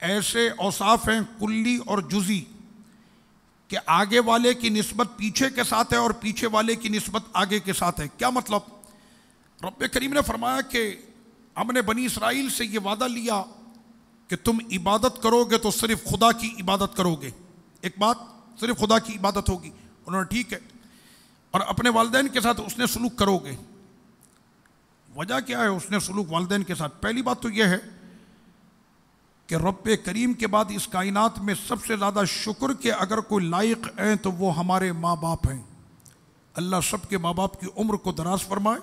ایسے اوصاف ہیں کلی اور جزئی، کہ آگے والے کی نسبت پیچھے کے ساتھ ہے اور پیچھے والے کی نسبت آگے کے ساتھ ہے۔ کیا مطلب؟ رب کریم نے فرمایا کہ ہم نے بنی اسرائیل سے یہ وعدہ لیا کہ تم عبادت کرو گے تو صرف خدا کی عبادت کرو گے، ایک بات صرف خدا کی عبادت ہوگی۔ انہوں نے ٹھیک ہے، اور اپنے والدین کے ساتھ اس نے سلوک کرو گے۔ وجہ کیا ہے اس نے سلوک والدین کے ساتھ؟ پہلی بات تو یہ ہے کہ رب کریم کے بعد اس کائنات میں سب سے زیادہ شکر کے اگر کوئی لائق ہیں تو وہ ہمارے ماں باپ ہیں۔ اللہ سب کے ماں باپ کی عمر کو دراز فرمائے،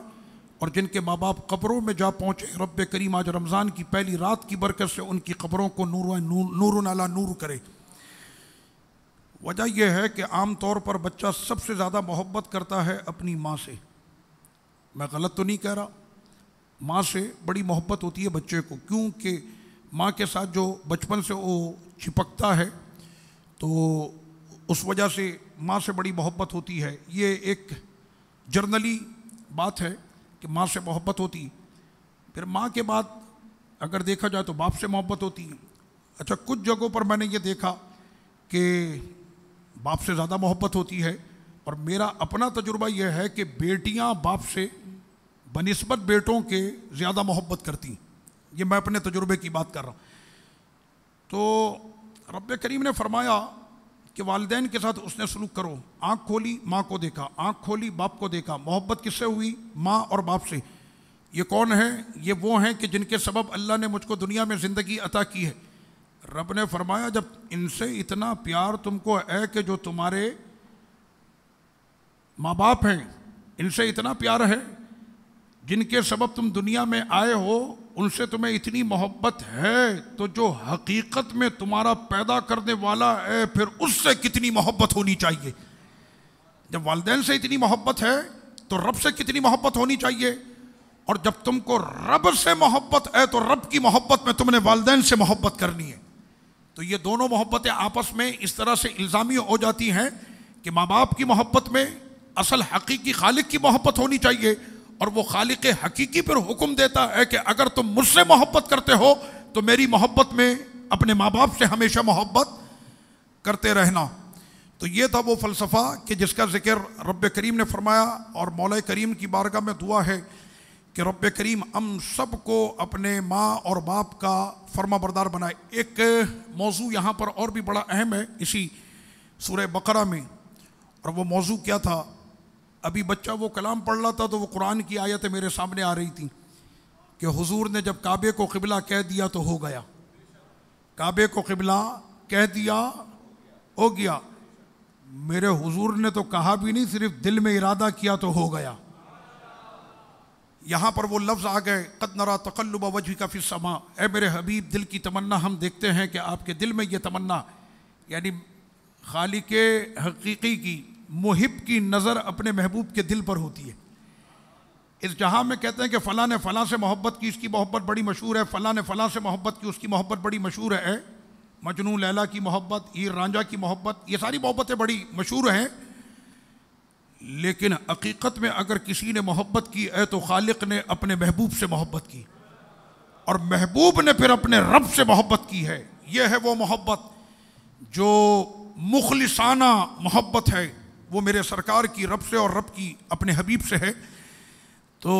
اور جن کے ماں باپ قبروں میں جا پہنچے رب کریم آج رمضان کی پہلی رات کی برکت سے ان کی قبروں کو نور علی نور کرے۔ وجہ یہ ہے کہ عام طور پر بچہ سب سے زیادہ محبت کرتا ہے اپنی ماں سے۔ میں غلط تو نہیں کہہ رہا، ماں سے بڑی محبت ہوتی ہے بچے کو، کیونکہ ماں کے ساتھ جو بچپن سے وہ چپکتا ہے تو اس وجہ سے ماں سے بڑی محبت ہوتی ہے۔ یہ ایک جرنلی بات ہے کہ ماں سے محبت ہوتی۔ پھر ماں کے بعد اگر دیکھا جائے تو باپ سے محبت ہوتی ہے۔ اچھا، کچھ جگہوں پر میں نے یہ دیکھا کہ باپ سے زیادہ محبت ہوتی ہے، اور میرا اپنا تجربہ یہ ہے کہ بیٹیاں باپ سے بنسبت بیٹوں کے زیادہ محبت کرتی ہیں۔ یہ میں اپنے تجربے کی بات کر رہا ہوں۔ تو رب کریم نے فرمایا کہ والدین کے ساتھ اس نے سلوک کرو۔ آنکھ کھولی ماں کو دیکھا، آنکھ کھولی باپ کو دیکھا۔ محبت کس سے ہوئی؟ ماں اور باپ سے۔ یہ کون ہیں؟ یہ وہ ہیں کہ جن کے سبب اللہ نے مجھ کو دنیا میں زندگی عطا کی ہے۔ رب نے فرمایا جب ان سے اتنا پیار تم کو ہے کہ جو تمہارے ماں باپ ہیں ان سے اتنا پیار ہے، جن کے سبب تم دنیا میں آئے ہو ان سے تمہیں اتنی محبت ہے تو جو حقیقت میں تمہارا پیدا کرنے والا ہے پھر اس سے کتنی محبت ہونی چاہیے. جب والدین سے اتنی محبت ہے تو رب سے کتنی محبت ہونی چاہیے. اور جب تم کو رب سے محبت ہے تو رب کی محبت میں تم نے والدین سے محبت کرنی ہے. تو یہ دونوں محبتیں آپس میں اس طرح سے الزامی ہو جاتی ہیں کہ ماں باپ کی محبت میں اصل حقیقی خالق کی محبت ہونی چاہیے, اور وہ خالق حقیقی پر حکم دیتا ہے کہ اگر تم مجھ سے محبت کرتے ہو تو میری محبت میں اپنے ماں باپ سے ہمیشہ محبت کرتے رہنا. تو یہ تھا وہ فلسفہ کہ جس کا ذکر رب کریم نے فرمایا, اور مولا کریم کی بارگاہ میں دعا ہے کہ رب کریم ہم سب کو اپنے ماں اور باپ کا فرما بردار بنائے. ایک موضوع یہاں پر اور بھی بڑا اہم ہے اسی سورہ بقرہ میں, اور وہ موضوع کیا تھا؟ ابھی بچہ وہ کلام پڑھ رہا تھا تو وہ قرآن کی آیتیں میرے سامنے آ رہی تھیں کہ حضور نے جب کعبے کو قبلہ کہہ دیا تو ہو گیا. کعبے کو قبلہ کہہ دیا ہو گیا. میرے حضور نے تو کہا بھی نہیں, صرف دل میں ارادہ کیا تو ہو گیا. یہاں پر وہ لفظ آ گئے, قد نرا تقلب وجهک فی السماء. اے میرے حبیب, دل کی تمنا ہم دیکھتے ہیں کہ آپ کے دل میں یہ تمنا, یعنی خالق حقیقی کی محب کی نظر اپنے محبوب کے دل پر ہوتی ہے. اس جہاں میں کہتے ہیں کہ فلاں نے فلاں سے محبت کی, اس کی محبت بڑی مشہور ہے, فلاں نے فلاں سے محبت کی, اس کی محبت بڑی مشہور ہے. مجنوں لیلا کی محبت, ہیر رانجھا کی محبت, یہ ساری محبتیں بڑی مشہور ہیں. لیکن حقیقت میں اگر کسی نے محبت کی ہے تو خالق نے اپنے محبوب سے محبت کی, اور محبوب نے پھر اپنے رب سے محبت کی ہے. یہ ہے وہ محبت جو مخلصانہ محبت ہے, وہ میرے سرکار کی رب سے اور رب کی اپنے حبیب سے ہے. تو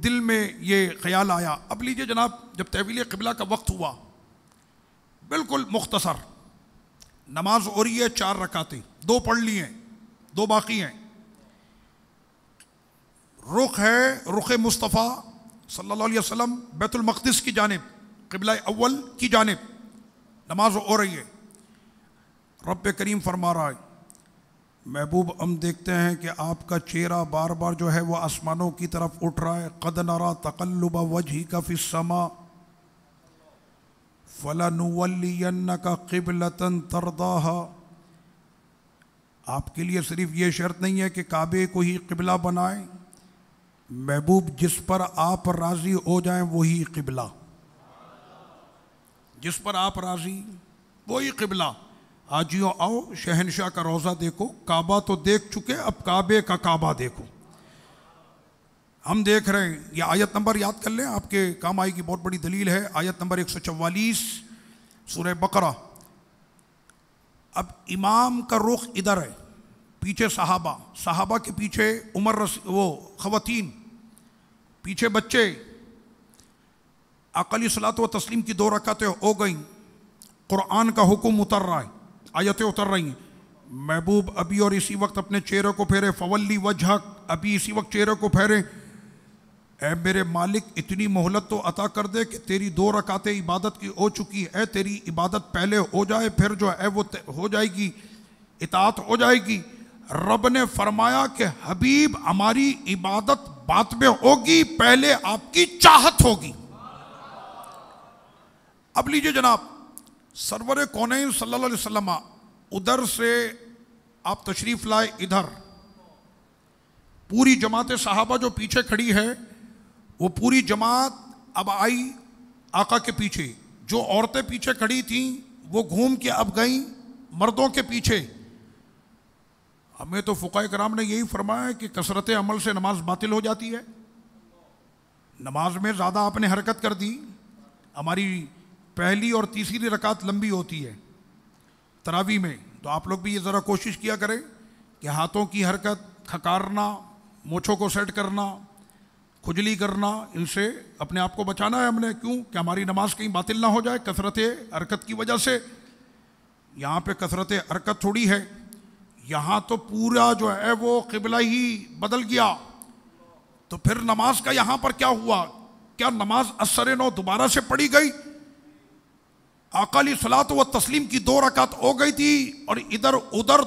دل میں یہ خیال آیا. اب لیجئے جناب, جب تحویل قبلہ کا وقت ہوا, بالکل مختصر نماز ہو رہی ہے, 4 رکعتیں, 2 پڑھ لی ہیں, 2 باقی ہیں. رخ ہے رخ مصطفیٰ صلی اللہ علیہ وسلم بیت المقدس کی جانب, قبلہ اول کی جانب, نماز ہو رہی ہے. رب کریم فرما رہا ہے, محبوب ہم دیکھتے ہیں کہ آپ کا چہرہ بار بار جو ہے وہ آسمانوں کی طرف اٹھ رہا ہے. قد نرا تقلب وجهک فی السماء فلنولینک قبلۃ ترضاها. آپ کے لیے صرف یہ شرط نہیں ہے کہ کعبے کو ہی قبلہ بنائیں, محبوب جس پر آپ راضی ہو جائیں وہی قبلہ, جس پر آپ راضی وہی قبلہ. آجیو آؤ, شہنشاہ کا روضہ دیکھو, کعبہ تو دیکھ چکے, اب کعبے کا کعبہ دیکھو. ہم دیکھ رہے ہیں, یہ آیت نمبر یاد کر لیں, آپ کے کام آئے گی, بہت بڑی دلیل ہے. آیت نمبر 144 سورہ بقرہ. اب امام کا رخ ادھر ہے, پیچھے صحابہ کے پیچھے عمر وہ خواتین, پیچھے بچے. آقا علیہ الصلوۃ والتسلیم کی 2 رکعتیں ہو گئیں, قرآن کا حکم اتر رہا ہے, آیتیں اتر رہی ہیں. محبوب ابھی اور اسی وقت اپنے چہرے کو پھیرے, فولی وجہک, ابھی اسی وقت چہرے کو پھیرے. اے میرے مالک, اتنی مہلت تو عطا کر دے کہ تیری 2 رکعتیں عبادت کی ہو چکی ہے, تیری عبادت پہلے ہو جائے, پھر جو ہے وہ ہو جائے گی, اطاعت ہو جائے گی. رب نے فرمایا کہ حبیب ہماری عبادت بعد میں ہوگی, پہلے آپ کی چاہت ہوگی. اب لیجئے جناب, سرور کونین صلی اللہ علیہ وسلم ادھر سے آپ تشریف لائے ادھر, پوری جماعت صحابہ جو پیچھے کھڑی ہے وہ پوری جماعت اب آئی آقا کے پیچھے. جو عورتیں پیچھے کھڑی تھیں وہ گھوم کے اب گئیں مردوں کے پیچھے. ہمیں تو فقہاء کرام نے یہی فرمایا کہ کثرت عمل سے نماز باطل ہو جاتی ہے. نماز میں زیادہ آپ نے حرکت کر دی. ہماری پہلی اور تیسری رکعت لمبی ہوتی ہے تراویح میں, تو آپ لوگ بھی یہ ذرا کوشش کیا کریں کہ ہاتھوں کی حرکت, کھکارنا, مونچھوں کو سیٹ کرنا, کھجلی کرنا, ان سے اپنے آپ کو بچانا ہے ہم نے. کیوں کہ ہماری نماز کہیں باطل نہ ہو جائے کثرت حرکت کی وجہ سے. یہاں پہ کثرت حرکت تھوڑی ہے, یہاں تو پورا جو ہے وہ قبلہ ہی بدل گیا. تو پھر نماز کا یہاں پر کیا ہوا؟ کیا نماز اثر نو دوبارہ سے پڑھی گئی؟ آقا علیہ الصلوۃ والتسلیم کی 2 رکعت ہو گئی تھی اور ادھر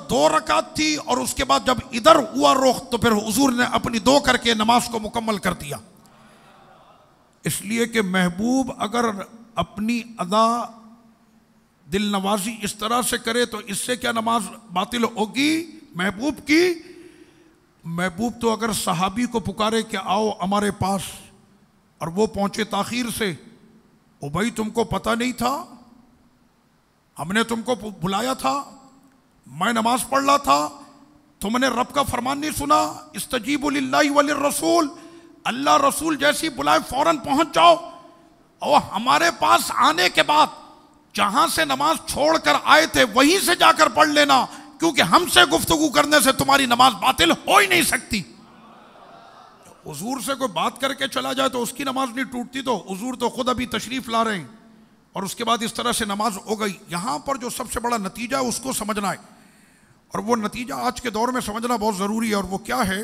2 رکعت تھی, اور اس کے بعد جب ادھر ہوا رخ تو پھر حضور نے اپنی 2 کر کے نماز کو مکمل کر دیا. اس لیے کہ محبوب اگر اپنی ادا دل نوازی اس طرح سے کرے تو اس سے کیا نماز باطل ہوگی محبوب کی؟ محبوب تو اگر صحابی کو پکارے کہ آؤ ہمارے پاس اور وہ پہنچے تاخیر سے، او بھائی تم کو پتہ نہیں تھا، ہم نے تم کو بلایا تھا، میں نماز پڑھ رہا تھا، تم نے رب کا فرمان نہیں سنا، استجیبوا للہ وللرسول، اللہ رسول جیسی بلائے فوراً پہنچ جاؤ۔ اور ہمارے پاس آنے کے بعد جہاں سے نماز چھوڑ کر آئے تھے وہیں سے جا کر پڑھ لینا، کیونکہ ہم سے گفتگو کرنے سے تمہاری نماز باطل ہو ہی نہیں سکتی۔ حضور سے کوئی بات کر کے چلا جائے تو اس کی نماز نہیں ٹوٹتی، تو حضور تو خود ابھی تشریف لا رہے ہیں اور اس کے بعد اس طرح سے نماز ہو گئی۔ یہاں پر جو سب سے بڑا نتیجہ ہے اس کو سمجھنا ہے، اور وہ نتیجہ آج کے دور میں سمجھنا بہت ضروری ہے، اور وہ کیا ہے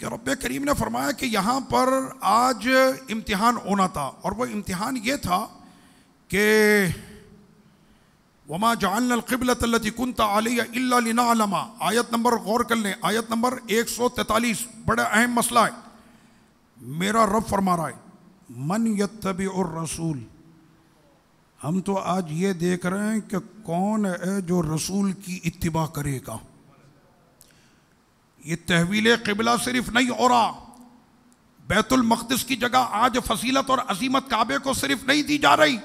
کہ رب کریم نے فرمایا کہ یہاں پر آج امتحان ہونا تھا، اور وہ امتحان یہ تھا کہ وَمَا جَعَلْنَا الْقِبْلَةَ الَّتِي كُنْتَ عَلَيْهَا إِلَّا لِنَعْلَمَ، آیت نمبر غور کر لیں، آیت نمبر 143، بڑا اہم مسئلہ ہے۔ میرا رب فرما رہا ہے من یتبع الرسول، ہم تو آج یہ دیکھ رہے ہیں کہ کون ہے جو رسول کی اتباع کرے گا۔ یہ تحویل قبلہ صرف نہیں ہو رہا، بیت المقدس کی جگہ آج فضیلت اور عظیمت کعبے کو صرف نہیں دی جا رہی،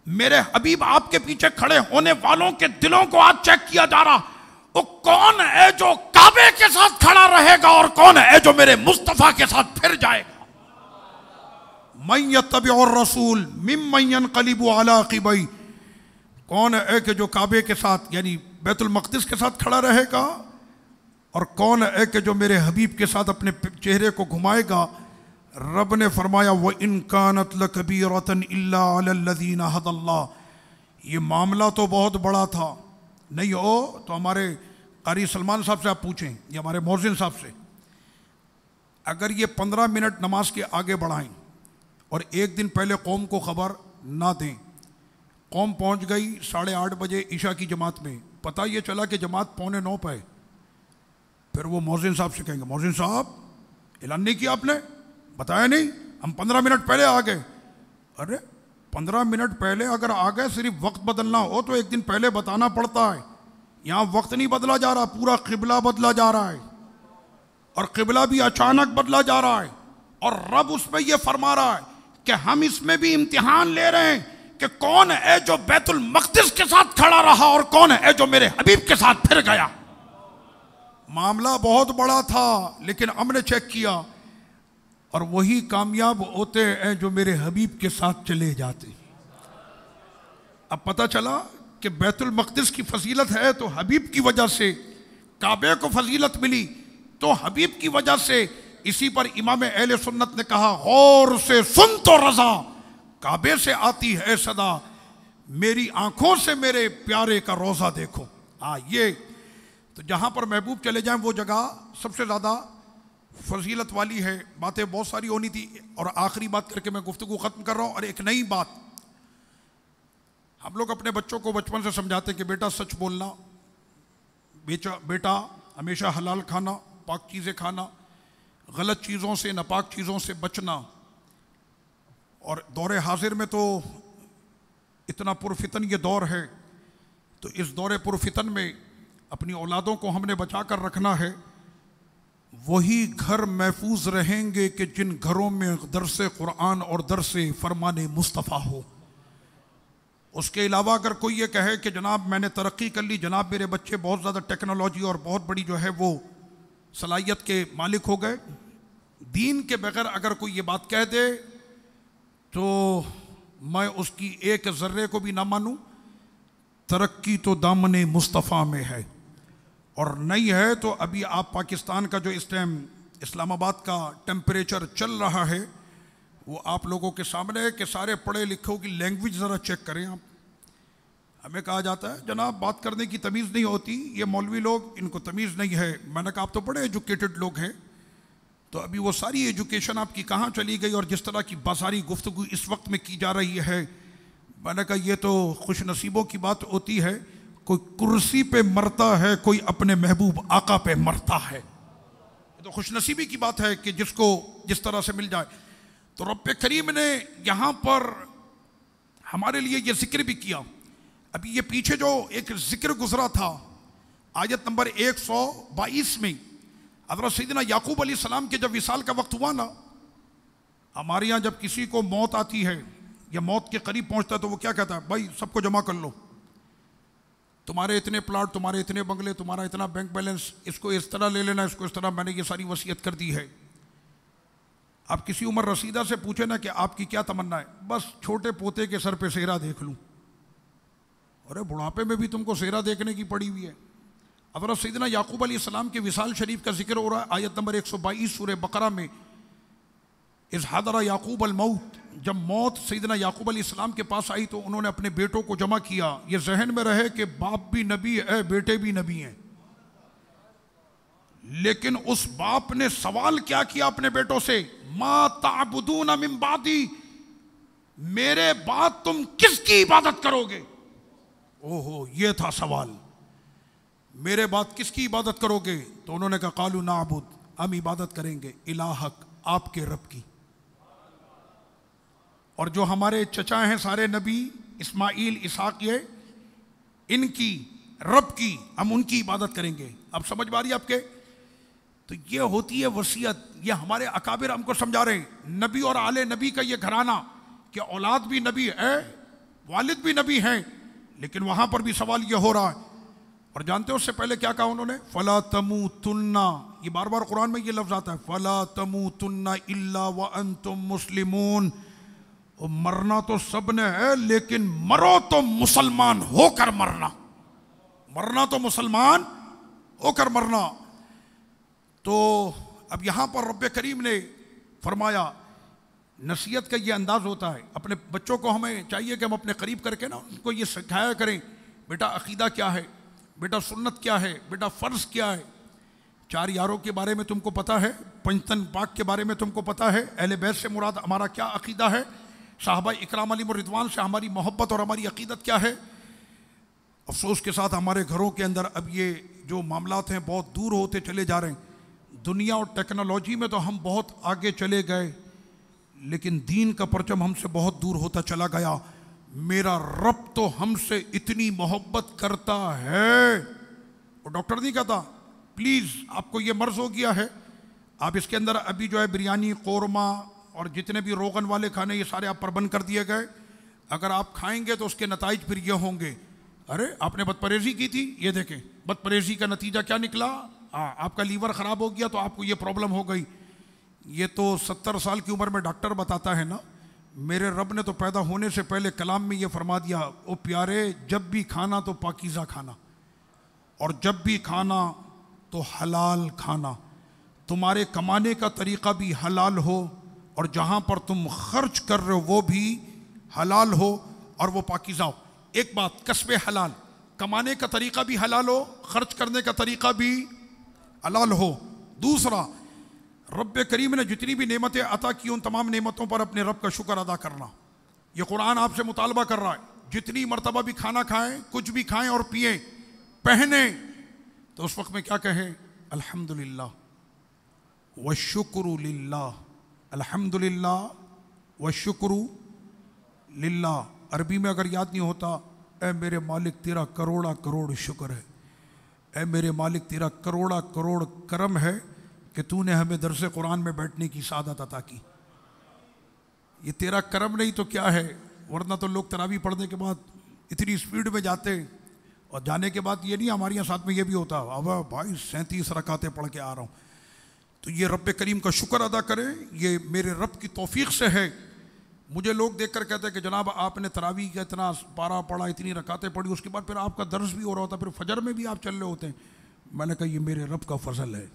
میرے حبیب آپ کے پیچھے کھڑے ہونے والوں کے دلوں کو آج چیک کیا جا رہا، وہ کون ہے جو کعبے کے ساتھ کھڑا رہے گا اور کون ہے جو میرے مصطفیٰ کے ساتھ پھر جائے گا۔ من یتبع الرسول ممن ینقلب علی عقبیہ، کون ہے کہ جو کعبے کے ساتھ یعنی بیت المقدس کے ساتھ کھڑا رہے گا، اور کون ہے کہ جو میرے حبیب کے ساتھ اپنے چہرے کو گھمائے گا۔ رب نے فرمایا وَإِن كَانَتْ لَكَبِيرَةً إِلَّا عَلَى الَّذِينَ هَدَى اللَّهُ، یہ معاملہ تو بہت بڑا تھا، نہیں ہو تو ہمارے قاری سلمان صاحب سے آپ پوچھیں یا ہمارے مؤذن صاحب سے، اگر یہ 15 منٹ نماز کے آگے بڑھائیں اور ایک دن پہلے قوم کو خبر نہ دیں، قوم پہنچ گئی 8:30 بجے عشاء کی جماعت میں، پتہ یہ چلا کہ جماعت 8:45 پہ، پھر وہ مؤذن صاحب سے کہیں گے مؤذن صاحب اعلان نہیں کیا آپ نے، بتایا نہیں، ہم 15 منٹ پہلے آ گئے۔ ارے 15 منٹ پہلے اگر آ گئے، صرف وقت بدلنا ہو تو ایک دن پہلے بتانا پڑتا ہے، یہاں وقت نہیں بدلا جا رہا، پورا قبلہ بدلا جا رہا ہے، اور قبلہ بھی اچانک بدلا جا رہا ہے، اور رب اس میں یہ فرما رہا ہے کہ ہم اس میں بھی امتحان لے رہے ہیں کہ کون ہے جو بیت المقدس کے ساتھ کھڑا رہا اور کون ہے جو میرے حبیب کے ساتھ پھر گیا۔ معاملہ بہت بڑا تھا لیکن ہم نے چیک کیا، اور وہی کامیاب ہوتے ہیں جو میرے حبیب کے ساتھ چلے جاتے۔ اب پتہ چلا کہ بیت المقدس کی فضیلت ہے تو حبیب کی وجہ سے، کعبے کو فضیلت ملی تو حبیب کی وجہ سے۔ اسی پر امام اہل سنت نے کہا غور سے سن تو رضا، کعبے سے آتی ہے صدا، میری آنکھوں سے میرے پیارے کا روضہ دیکھو۔ یہ تو جہاں پر محبوب چلے جائیں وہ جگہ سب سے زیادہ فضیلت والی ہے۔ باتیں بہت ساری ہونی تھی اور آخری بات کر کے میں گفتگو ختم کر رہا ہوں، اور ایک نئی بات، ہم لوگ اپنے بچوں کو بچپن سے سمجھاتے کہ بیٹا سچ بولنا، بیٹا ہمیشہ حلال کھانا، پاک چیزیں کھانا، غلط چیزوں سے ناپاک چیزوں سے بچنا۔ اور دور حاضر میں تو اتنا پرفتن یہ دور ہے، تو اس دور پرفتن میں اپنی اولادوں کو ہم نے بچا کر رکھنا ہے۔ وہی گھر محفوظ رہیں گے کہ جن گھروں میں درس قرآن اور درس فرمان مصطفیٰ ہو۔ اس کے علاوہ اگر کوئی یہ کہے کہ جناب میں نے ترقی کر لی، جناب میرے بچے بہت زیادہ ٹیکنالوجی اور بہت بڑی جو ہے وہ صلاحیت کے مالک ہو گئے، دین کے بغیر اگر کوئی یہ بات کہہ دے تو میں اس کی ایک ذرے کو بھی نہ مانوں۔ ترقی تو دامن مصطفیٰ میں ہے، اور نہیں ہے تو ابھی آپ پاکستان کا جو اس ٹائم اسلام آباد کا ٹیمپریچر چل رہا ہے وہ آپ لوگوں کے سامنے ہے کہ سارے پڑھے لکھوں کی لینگویج ذرا چیک کریں آپ۔ ہمیں کہا جاتا ہے جناب بات کرنے کی تمیز نہیں ہوتی، یہ مولوی لوگ ان کو تمیز نہیں ہے۔ میں نے کہا آپ تو بڑے ایجوکیٹڈ لوگ ہیں، تو ابھی وہ ساری ایجوکیشن آپ کی کہاں چلی گئی، اور جس طرح کی بازاری گفتگو اس وقت میں کی جا رہی ہے، میں نے کہا یہ تو خوش نصیبوں کی بات ہوتی ہے، کوئی کرسی پہ مرتا ہے، کوئی اپنے محبوب آقا پہ مرتا ہے۔ یہ تو خوش نصیبی کی بات ہے کہ جس کو جس طرح سے مل جائے۔ تو رب کریم نے یہاں پر ہمارے لیے یہ ذکر بھی کیا. ابھی یہ پیچھے جو ایک ذکر گزرا تھا آیت نمبر 122 میں، حضرت سیدنا یعقوب علیہ السلام کے جب وصال کا وقت ہوا نا، ہمارے یہاں جب کسی کو موت آتی ہے یا موت کے قریب پہنچتا ہے تو وہ کیا کہتا ہے؟ بھائی سب کو جمع کر لو، تمہارے اتنے پلاٹ، تمہارے اتنے بنگلے، تمہارا اتنا بینک بیلنس، اس کو اس طرح لے لینا، اس کو اس طرح، میں نے یہ ساری وصیت کر دی ہے. آپ کسی عمر رسیدہ سے پوچھیں نا کہ آپ کی کیا تمنا ہے؟ بس چھوٹے پوتے کے سر پہ سہرا دیکھ لوں. ارے بڑھاپے میں بھی تم کو سہرا دیکھنے کی پڑی ہوئی ہے. حضرت سیدنا یعقوب علیہ السلام کے وصال شریف کا ذکر ہو رہا ہے آیت نمبر 122 سورہ بقرہ میں. اذ حضر یعقوب الموت، جب موت سیدنا یعقوب علیہ السلام کے پاس آئی تو انہوں نے اپنے بیٹوں کو جمع کیا. یہ ذہن میں رہے کہ باپ بھی نبی ہے، بیٹے بھی نبی ہیں، لیکن اس باپ نے سوال کیا کیا اپنے بیٹوں سے؟ ما تعبدون من بعدی، میرے بعد تم کس کی عبادت کرو گے؟ اوہو، یہ تھا سوال، میرے بعد کس کی عبادت کرو گے؟ تو انہوں نے کہا قالوا نعبد، ہم عبادت کریں گے الہک، آپ کے رب کی. اور جو ہمارے چچا ہیں سارے نبی، اسماعیل، اسحاق، یہ ان کی رب کی، ہم ان کی عبادت کریں گے. اب سمجھ میں آ رہی ہے آپ کے؟ تو یہ ہوتی ہے وصیت. یہ ہمارے اکابر ہم کو سمجھا رہے ہیں، نبی اور آل نبی کا یہ گھرانہ، کہ اولاد بھی نبی ہے، والد بھی نبی ہیں، لیکن وہاں پر بھی سوال یہ ہو رہا ہے. اور جانتے ہو اس سے پہلے کیا کہا انہوں نے؟ فَلَا تَمُوتُنَّ، یہ بار بار قرآن میں یہ لفظ آتا ہے، فَلَا تَمُوتُنَّ إِلَّا وَأَنْتُمْ مُسْلِمُونَ. مرنا تو سب نے ہے، لیکن مرو تو مسلمان ہو کر مرنا، مرنا تو مسلمان ہو کر مرنا. تو اب یہاں پر رب کریم نے فرمایا، نصیحت کا یہ انداز ہوتا ہے. اپنے بچوں کو ہمیں چاہیے کہ ہم اپنے قریب کر کے نا ان کو یہ سکھایا کریں، بیٹا عقیدہ کیا ہے، بیٹا سنت کیا ہے، بیٹا فرض کیا ہے. 4 یاروں کے بارے میں تم کو پتا ہے، پنجتن پاک کے بارے میں تم کو پتا ہے، اہل بیت سے مراد ہمارا کیا عقیدہ ہے، صحابہ اکرام علیہم الرضوان سے ہماری محبت اور ہماری عقیدت کیا ہے. افسوس کے ساتھ ہمارے گھروں کے اندر اب یہ جو معاملات ہیں بہت دور ہوتے چلے جا رہے ہیں. دنیا اور ٹیکنالوجی میں تو ہم بہت آگے چلے گئے، لیکن دین کا پرچم ہم سے بہت دور ہوتا چلا گیا. میرا رب تو ہم سے اتنی محبت کرتا ہے، اور ڈاکٹر نہیں کہتا پلیز آپ کو یہ مرض ہو گیا ہے، آپ اس کے اندر ابھی جو ہے بریانی، قورمہ اور جتنے بھی روغن والے کھانے یہ سارے آپ پر بند کر دیے گئے، اگر آپ کھائیں گے تو اس کے نتائج پھر یہ ہوں گے. ارے آپ نے بد پرہیزی کی تھی، یہ دیکھیں بد پرہیزی کا نتیجہ کیا نکلا، آپ کا لیور خراب ہو گیا تو آپ کو یہ پرابلم ہو گئی. یہ تو 70 سال کی عمر میں ڈاکٹر بتاتا ہے نا. میرے رب نے تو پیدا ہونے سے پہلے کلام میں یہ فرما دیا، او پیارے جب بھی کھانا تو پاکیزہ کھانا، اور جب بھی کھانا تو حلال کھانا، تمہارے کمانے کا طریقہ بھی حلال ہو، اور جہاں پر تم خرچ کر رہے ہو وہ بھی حلال ہو اور وہ پاکیزہ ہو. ایک بات، کسب حلال، کمانے کا طریقہ بھی حلال ہو، خرچ کرنے کا طریقہ بھی حلال ہو. دوسرا، رب کریم نے جتنی بھی نعمتیں عطا کی ان تمام نعمتوں پر اپنے رب کا شکر ادا کرنا. یہ قرآن آپ سے مطالبہ کر رہا ہے، جتنی مرتبہ بھی کھانا کھائیں، کچھ بھی کھائیں اور پئیں، پہنیں، تو اس وقت میں کیا کہیں؟ الحمدللہ والشکر للہ، الحمدللہ والشکر للہ. عربی میں اگر یاد نہیں ہوتا، اے میرے مالک تیرا کروڑا کروڑ شکر ہے، اے میرے مالک تیرا کروڑا کروڑ کرم ہے کہ تو نے ہمیں درس قرآن میں بیٹھنے کی سعادت عطا کی. یہ تیرا کرم نہیں تو کیا ہے؟ ورنہ تو لوگ تراویح پڑھنے کے بعد اتنی سپیڈ میں جاتے، اور جانے کے بعد یہ نہیں، ہمارے یہاں ساتھ میں یہ بھی ہوتا، اب بھائی 37 رکعتیں پڑھ کے آ رہا ہوں. تو یہ رب کریم کا شکر ادا کریں، یہ میرے رب کی توفیق سے ہے. مجھے لوگ دیکھ کر کہتے ہیں کہ جناب آپ نے تراویح کا اتنا پارہ پڑھا، اتنی رکعتیں پڑھی، اس کے بعد پھر آپ کا درس بھی ہو رہا ہوتا، پھر فجر میں بھی آپ چل رہے ہوتے ہیں. میں نے کہا یہ میرے رب کا فضل ہے،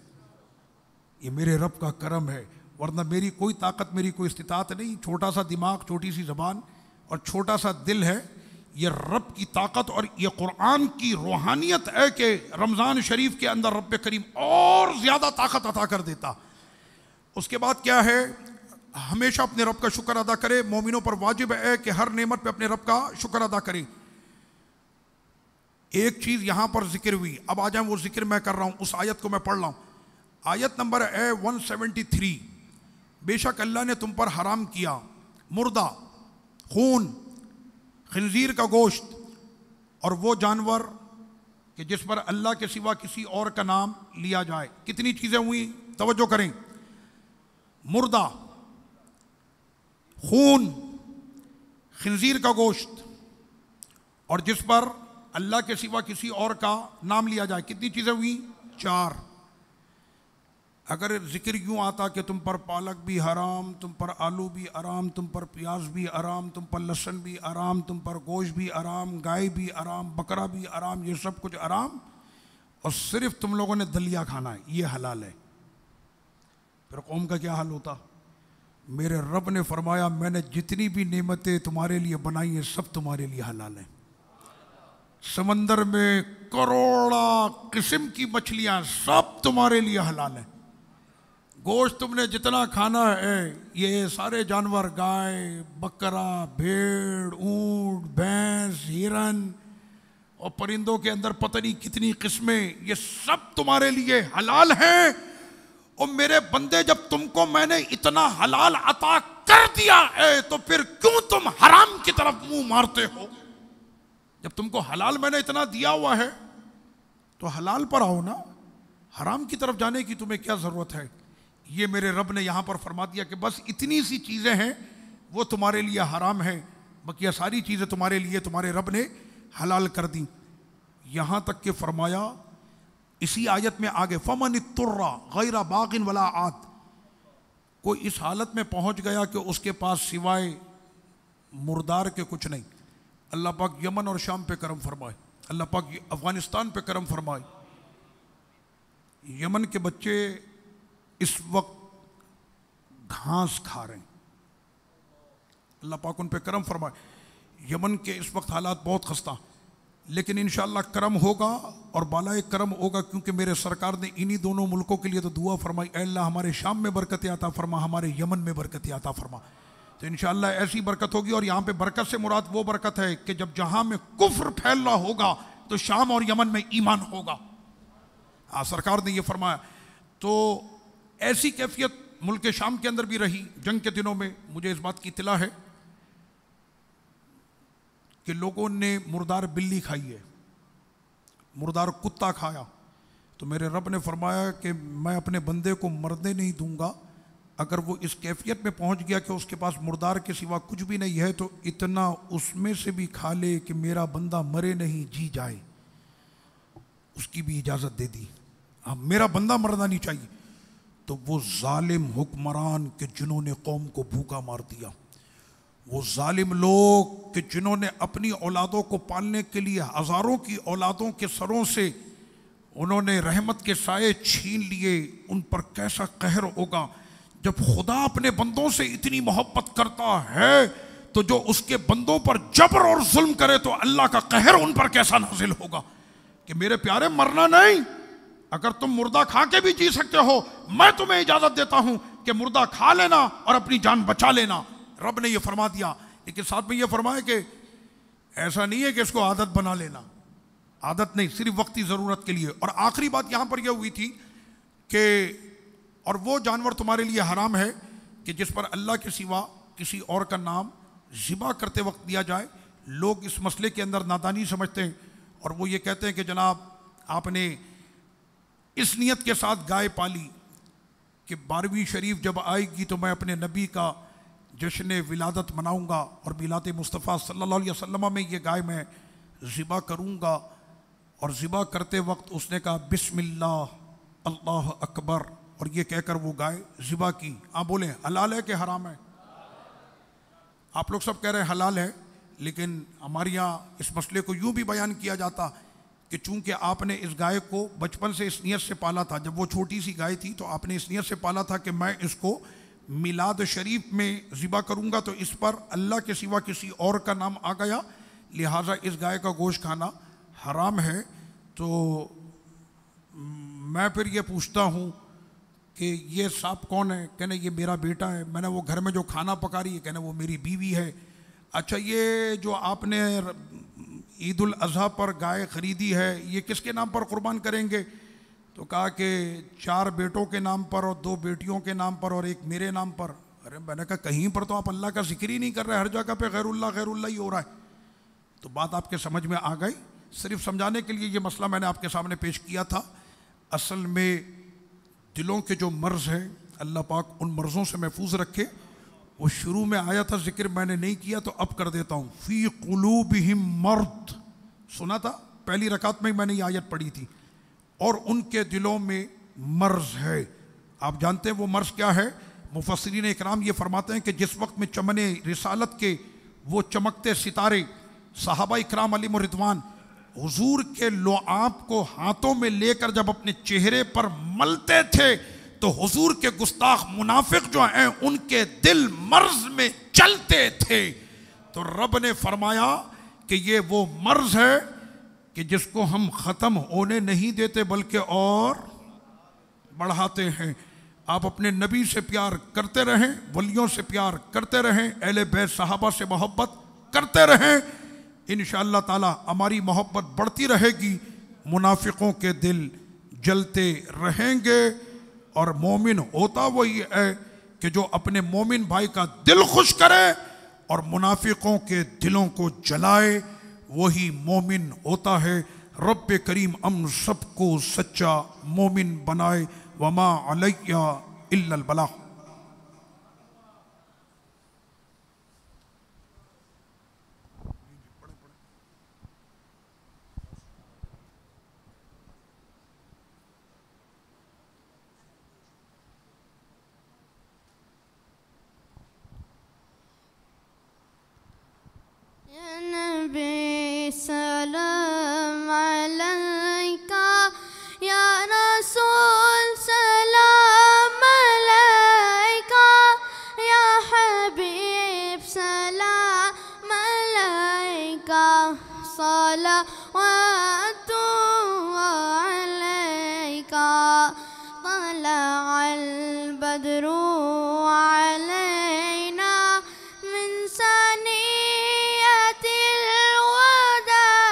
یہ میرے رب کا کرم ہے، ورنہ میری کوئی طاقت، میری کوئی استطاعت نہیں. چھوٹا سا دماغ، چھوٹی سی زبان اور چھوٹا سا دل ہے. یہ رب کی طاقت اور یہ قرآن کی روحانیت ہے کہ رمضان شریف کے اندر رب کریم اور زیادہ طاقت عطا کر دیتا. اس کے بعد کیا ہے؟ ہمیشہ اپنے رب کا شکر ادا کرے. مومنوں پر واجب ہے کہ ہر نعمت پہ اپنے رب کا شکر ادا کرے. ایک چیز یہاں پر ذکر ہوئی، اب آ جائیں وہ ذکر میں کر رہا ہوں، اس آیت کو میں پڑھ رہا ہوں. آیت نمبر ہے 173. بے شک اللہ نے تم پر حرام کیا مردہ، خون، خنزیر کا گوشت اور وہ جانور کہ جس پر اللہ کے سوا کسی اور کا نام لیا جائے۔ کتنی چیزیں ہوئیں، توجہ کریں، مردہ، خون، خنزیر کا گوشت اور جس پر اللہ کے سوا کسی اور کا نام لیا جائے۔ کتنی چیزیں ہوئیں؟ 4۔ اگر ذکر یوں آتا کہ تم پر پالک بھی حرام، تم پر آلو بھی حرام، تم پر پیاز بھی حرام، تم پر لہسن بھی حرام، تم پر گوشت بھی حرام، گائے بھی حرام، بکرا بھی حرام، یہ سب کچھ حرام، اور صرف تم لوگوں نے دلیا کھانا ہے، یہ حلال ہے، پھر قوم کا کیا حال ہوتا؟ میرے رب نے فرمایا میں نے جتنی بھی نعمتیں تمہارے لیے بنائی ہیں سب تمہارے لیے حلال ہیں۔ سمندر میں کروڑا قسم کی مچھلیاں سب تمہارے لیے حلال ہیں۔ گوشت تم نے جتنا کھانا ہے، یہ سارے جانور، گائے، بکرا، بھیڑ، اونٹ، بھینس، ہرن اور پرندوں کے اندر پتہ نہیں کتنی قسمیں، یہ سب تمہارے لیے حلال ہیں۔ اور میرے بندے جب تم کو میں نے اتنا حلال عطا کر دیا ہے تو پھر کیوں تم حرام کی طرف منہ مارتے ہو؟ جب تم کو حلال میں نے اتنا دیا ہوا ہے تو حلال پر آؤ نا، حرام کی طرف جانے کی تمہیں کیا ضرورت ہے؟ یہ میرے رب نے یہاں پر فرما دیا کہ بس اتنی سی چیزیں ہیں وہ تمہارے لیے حرام ہیں، بقیہ ساری چیزیں تمہارے لیے تمہارے رب نے حلال کر دی۔ یہاں تک کہ فرمایا اسی آیت میں آگے فَمَنِ اضْطُرَّ غَيْرَ بَاغٍ وَلَا عَادٍ، کوئی اس حالت میں پہنچ گیا کہ اس کے پاس سوائے مردار کے کچھ نہیں۔ اللہ پاک یمن اور شام پہ کرم فرمائے، اللہ پاک افغانستان پہ کرم فرمائے۔ یمن کے بچے اس وقت گھاس کھا رہے ہیں، اللہ پاک ان پہ کرم فرمائے۔ یمن کے اس وقت حالات بہت خستہ، لیکن انشاءاللہ کرم ہوگا اور بالائے کرم ہوگا، کیونکہ میرے سرکار نے انہی دونوں ملکوں کے لیے تو دعا فرمائی، اے اللہ ہمارے شام میں برکت عطا فرما، ہمارے یمن میں برکت عطا فرما۔ تو انشاءاللہ ایسی برکت ہوگی، اور یہاں پہ برکت سے مراد وہ برکت ہے کہ جب جہاں میں کفر پھیل رہا ہوگا تو شام اور یمن میں ایمان ہوگا۔ سرکار نے یہ فرمایا۔ تو ایسی کیفیت ملک شام کے اندر بھی رہی جنگ کے دنوں میں۔ مجھے اس بات کی اطلاع ہے کہ لوگوں نے مردار بلی کھائی ہے، مردار کتا کھایا، تو میرے رب نے فرمایا کہ میں اپنے بندے کو مرنے نہیں دوں گا، اگر وہ اس کیفیت میں پہنچ گیا کہ اس کے پاس مردار کے سوا کچھ بھی نہیں ہے تو اتنا اس میں سے بھی کھا لے کہ میرا بندہ مرے نہیں جی جائے، اس کی بھی اجازت دے دی۔ میرا بندہ مرنا نہیں چاہیے۔ تو وہ ظالم حکمران کہ جنہوں نے قوم کو بھوکا مار دیا، وہ ظالم لوگ کہ جنہوں نے اپنی اولادوں کو پالنے کے لیے ہزاروں کی اولادوں کے سروں سے انہوں نے رحمت کے سائے چھین لیے، ان پر کیسا قہر ہوگا۔ جب خدا اپنے بندوں سے اتنی محبت کرتا ہے تو جو اس کے بندوں پر جبر اور ظلم کرے تو اللہ کا قہر ان پر کیسا نازل ہوگا۔ کہ میرے پیارے مرنا نہیں، اگر تم مردہ کھا کے بھی جی سکتے ہو میں تمہیں اجازت دیتا ہوں کہ مردہ کھا لینا اور اپنی جان بچا لینا، رب نے یہ فرما دیا۔ لیکن ساتھ میں یہ فرمایا کہ ایسا نہیں ہے کہ اس کو عادت بنا لینا، عادت نہیں، صرف وقتی ضرورت کے لیے۔ اور آخری بات یہاں پر یہ ہوئی تھی کہ اور وہ جانور تمہارے لیے حرام ہے کہ جس پر اللہ کے سوا کسی اور کا نام ذبح کرتے وقت دیا جائے۔ لوگ اس مسئلے کے اندر نادانی سمجھتے ہیں اور وہ یہ کہتے ہیں کہ جناب آپ نے اس نیت کے ساتھ گائے پالی کہ 12ویں شریف جب آئے گی تو میں اپنے نبی کا جشن ولادت مناؤں گا اور میلاد مصطفیٰ صلی اللہ علیہ وسلم میں یہ گائے میں ذبح کروں گا، اور ذبح کرتے وقت اس نے کہا بسم اللہ اللہ اکبر، اور یہ کہہ کر وہ گائے ذبح کی۔ آپ بولیں حلال ہے کہ حرام ہے؟ آپ لوگ سب کہہ رہے ہیں حلال ہے، لیکن ہمارے یہاں اس مسئلے کو یوں بھی بیان کیا جاتا کہ چونکہ آپ نے اس گائے کو بچپن سے اس نیت سے پالا تھا، جب وہ چھوٹی سی گائے تھی تو آپ نے اس نیت سے پالا تھا کہ میں اس کو میلاد شریف میں ذبح کروں گا تو اس پر اللہ کے سوا کسی اور کا نام آ گیا، لہٰذا اس گائے کا گوشت کھانا حرام ہے۔ تو میں پھر یہ پوچھتا ہوں کہ یہ صاحب کون ہے؟ کہنے یہ میرا بیٹا ہے۔ میں نے وہ گھر میں جو کھانا پکا رہی ہے، کہنے وہ میری بیوی ہے۔ اچھا یہ جو آپ نے عید الاضحیٰ پر گائے خریدی ہے یہ کس کے نام پر قربان کریں گے؟ تو کہا کہ 4 بیٹوں کے نام پر اور 2 بیٹیوں کے نام پر اور 1 میرے نام پر. ارے میں نے کہا کہیں پر تو آپ اللہ کا ذکر ہی نہیں کر رہے, ہر جگہ پہ غیر اللہ ہی ہو رہا ہے. تو بات آپ کے سمجھ میں آ گئی. صرف سمجھانے کے لیے یہ مسئلہ میں نے آپ کے سامنے پیش کیا تھا. اصل میں دلوں کے جو مرض ہیں اللہ پاک ان مرضوں سے محفوظ رکھے. وہ شروع میں آیا تھا ذکر, میں نے نہیں کیا تو اب کر دیتا ہوں. فی قلوبہم مرض, سنا تھا پہلی رکعت میں میں نے یہ آیت پڑھی تھی. اور ان کے دلوں میں مرض ہے. آپ جانتے ہیں وہ مرض کیا ہے؟ مفسرین اکرام یہ فرماتے ہیں کہ جس وقت میں چمن رسالت کے وہ چمکتے ستارے صحابہ اکرام علیہم رضوان حضور کے لعاب کو ہاتھوں میں لے کر جب اپنے چہرے پر ملتے تھے تو حضور کے گستاخ منافق جو ہیں ان کے دل مرض میں چلتے تھے. تو رب نے فرمایا کہ یہ وہ مرض ہے کہ جس کو ہم ختم ہونے نہیں دیتے بلکہ اور بڑھاتے ہیں. آپ اپنے نبی سے پیار کرتے رہیں, ولیوں سے پیار کرتے رہیں, اہل بیت صحابہ سے محبت کرتے رہیں. انشاءاللہ تعالی ہماری محبت بڑھتی رہے گی, منافقوں کے دل جلتے رہیں گے. اور مومن ہوتا وہی ہے کہ جو اپنے مومن بھائی کا دل خوش کرے اور منافقوں کے دلوں کو جلائے, وہی مومن ہوتا ہے. رب کریم ہم سب کو سچا مومن بنائے. وما علیہ الا البلاغ. یا نبی سلام علیکہ, یا رسول سلام علیکہ, یا حبیب سلام علیکہ, صلوات علیکہ. طلع البدر علینا من ثنیۃ الوداع,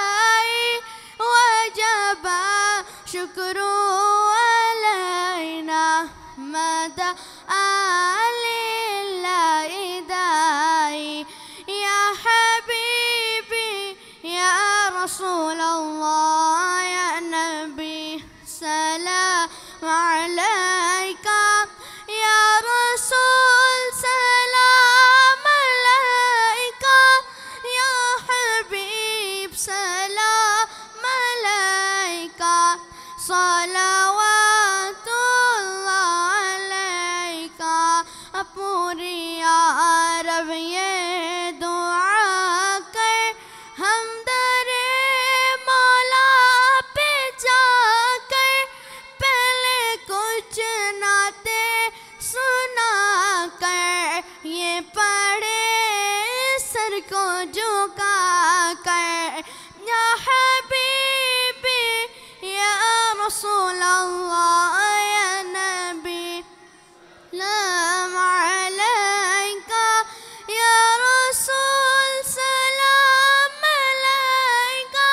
وجب شکر علینا مدعا للہ داعی. یا حبیبی یا رسول اللہ, یا نبی سلام علیکہ, یا رسول سلام علیکہ, یا حبیب سلام علیکہ, صلوات اللہ علیکہ. پوری عرب یہ دعا کر ہم در مولا پہ جا کر, پہلے کچھ نعتیں سنا کر, یہ پڑھے سر کو جھکا کر. یا حبیبی یا رسول اللہ, یا نبی سلام علیکہ, یا رسول سلام علیکہ,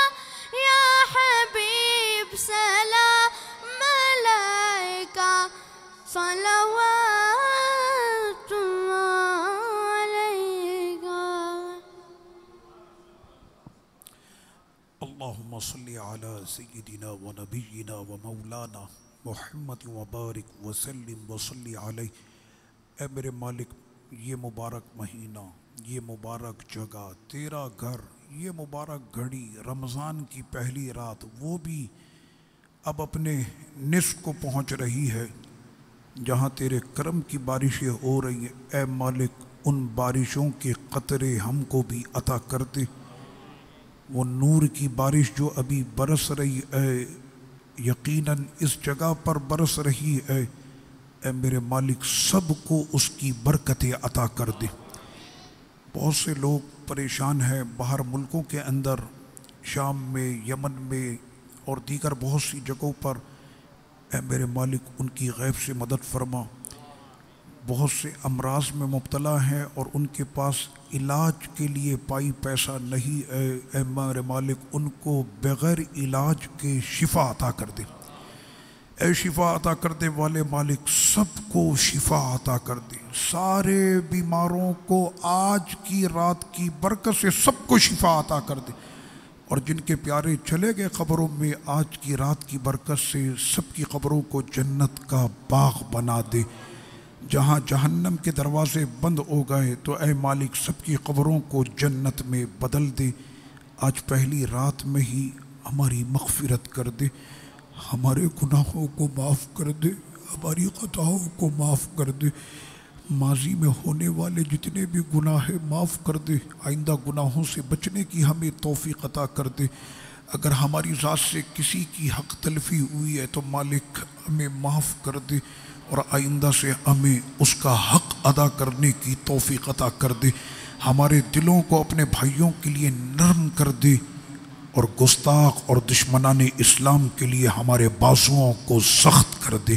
یا حبیب سلام علیکہ, صلوات علیکہ. اللہم صلی علی سیدنا و نبینا و مولانا محمد وبارک وسلم وصلی علیہ. اے میرے مالک, یہ مبارک مہینہ, یہ مبارک جگہ, تیرا گھر, یہ مبارک گھڑی, رمضان کی پہلی رات, وہ بھی اب اپنے نصف کو پہنچ رہی ہے جہاں تیرے کرم کی بارشیں ہو رہی ہیں. اے مالک, ان بارشوں کے قطرے ہم کو بھی عطا کر دے. وہ نور کی بارش جو ابھی برس رہی ہے, یقیناً اس جگہ پر برس رہی ہے, اے میرے مالک سب کو اس کی برکتیں عطا کر دے. بہت سے لوگ پریشان ہیں باہر ملکوں کے اندر, شام میں, یمن میں اور دیگر بہت سی جگہوں پر. اے میرے مالک ان کی غیب سے مدد فرما. بہت سے امراض میں مبتلا ہیں اور ان کے پاس علاج کے لیے پائی پیسہ نہیں ہے. اے میرے مالک ان کو بغیر علاج کے شفا عطا کر دے. اے شفا عطا کرنے والے مالک سب کو شفا عطا کر دے، سارے بیماروں کو آج کی رات کی برکت سے سب کو شفا عطا کر دے، اور جن کے پیارے چلے گئے قبروں میں آج کی رات کی برکت سے سب کی قبروں کو جنت کا باغ بنا دے، جہاں جہنم کے دروازے بند ہو گئے تو اے مالک سب کی قبروں کو جنت میں بدل دے، آج پہلی رات میں ہی ہماری مغفرت کر دے، ہمارے گناہوں کو معاف کر دے، ہماری خطاؤں کو معاف کر دے، ماضی میں ہونے والے جتنے بھی گناہ ہیں معاف کر دے، آئندہ گناہوں سے بچنے کی ہمیں توفیق عطا کر دے، اگر ہماری ذات سے کسی کی حق تلفی ہوئی ہے تو مالک ہمیں معاف کر دے، اور آئندہ سے ہمیں اس کا حق ادا کرنے کی توفیق عطا کر دے، ہمارے دلوں کو اپنے بھائیوں کے لیے نرم کر دے، اور گستاخ اور دشمنان اسلام کے لیے ہمارے بازوؤں کو سخت کر دے،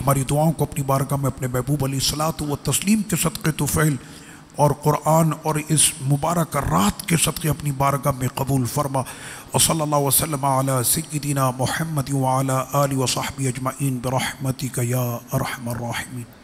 ہماری دعاؤں کو اپنی بارگاہ میں اپنے محبوب علیہ الصلاۃ و تسلیم کے صدقے طفیل اور قرآن اور اس مبارک رات کے صدقے اپنی بارگاہ میں قبول فرما، وصلی اللہ وسلم علی سیدنا محمد وعلی آلہ وصحبہ اجمعین برحمتک یا ارحم الراحمین۔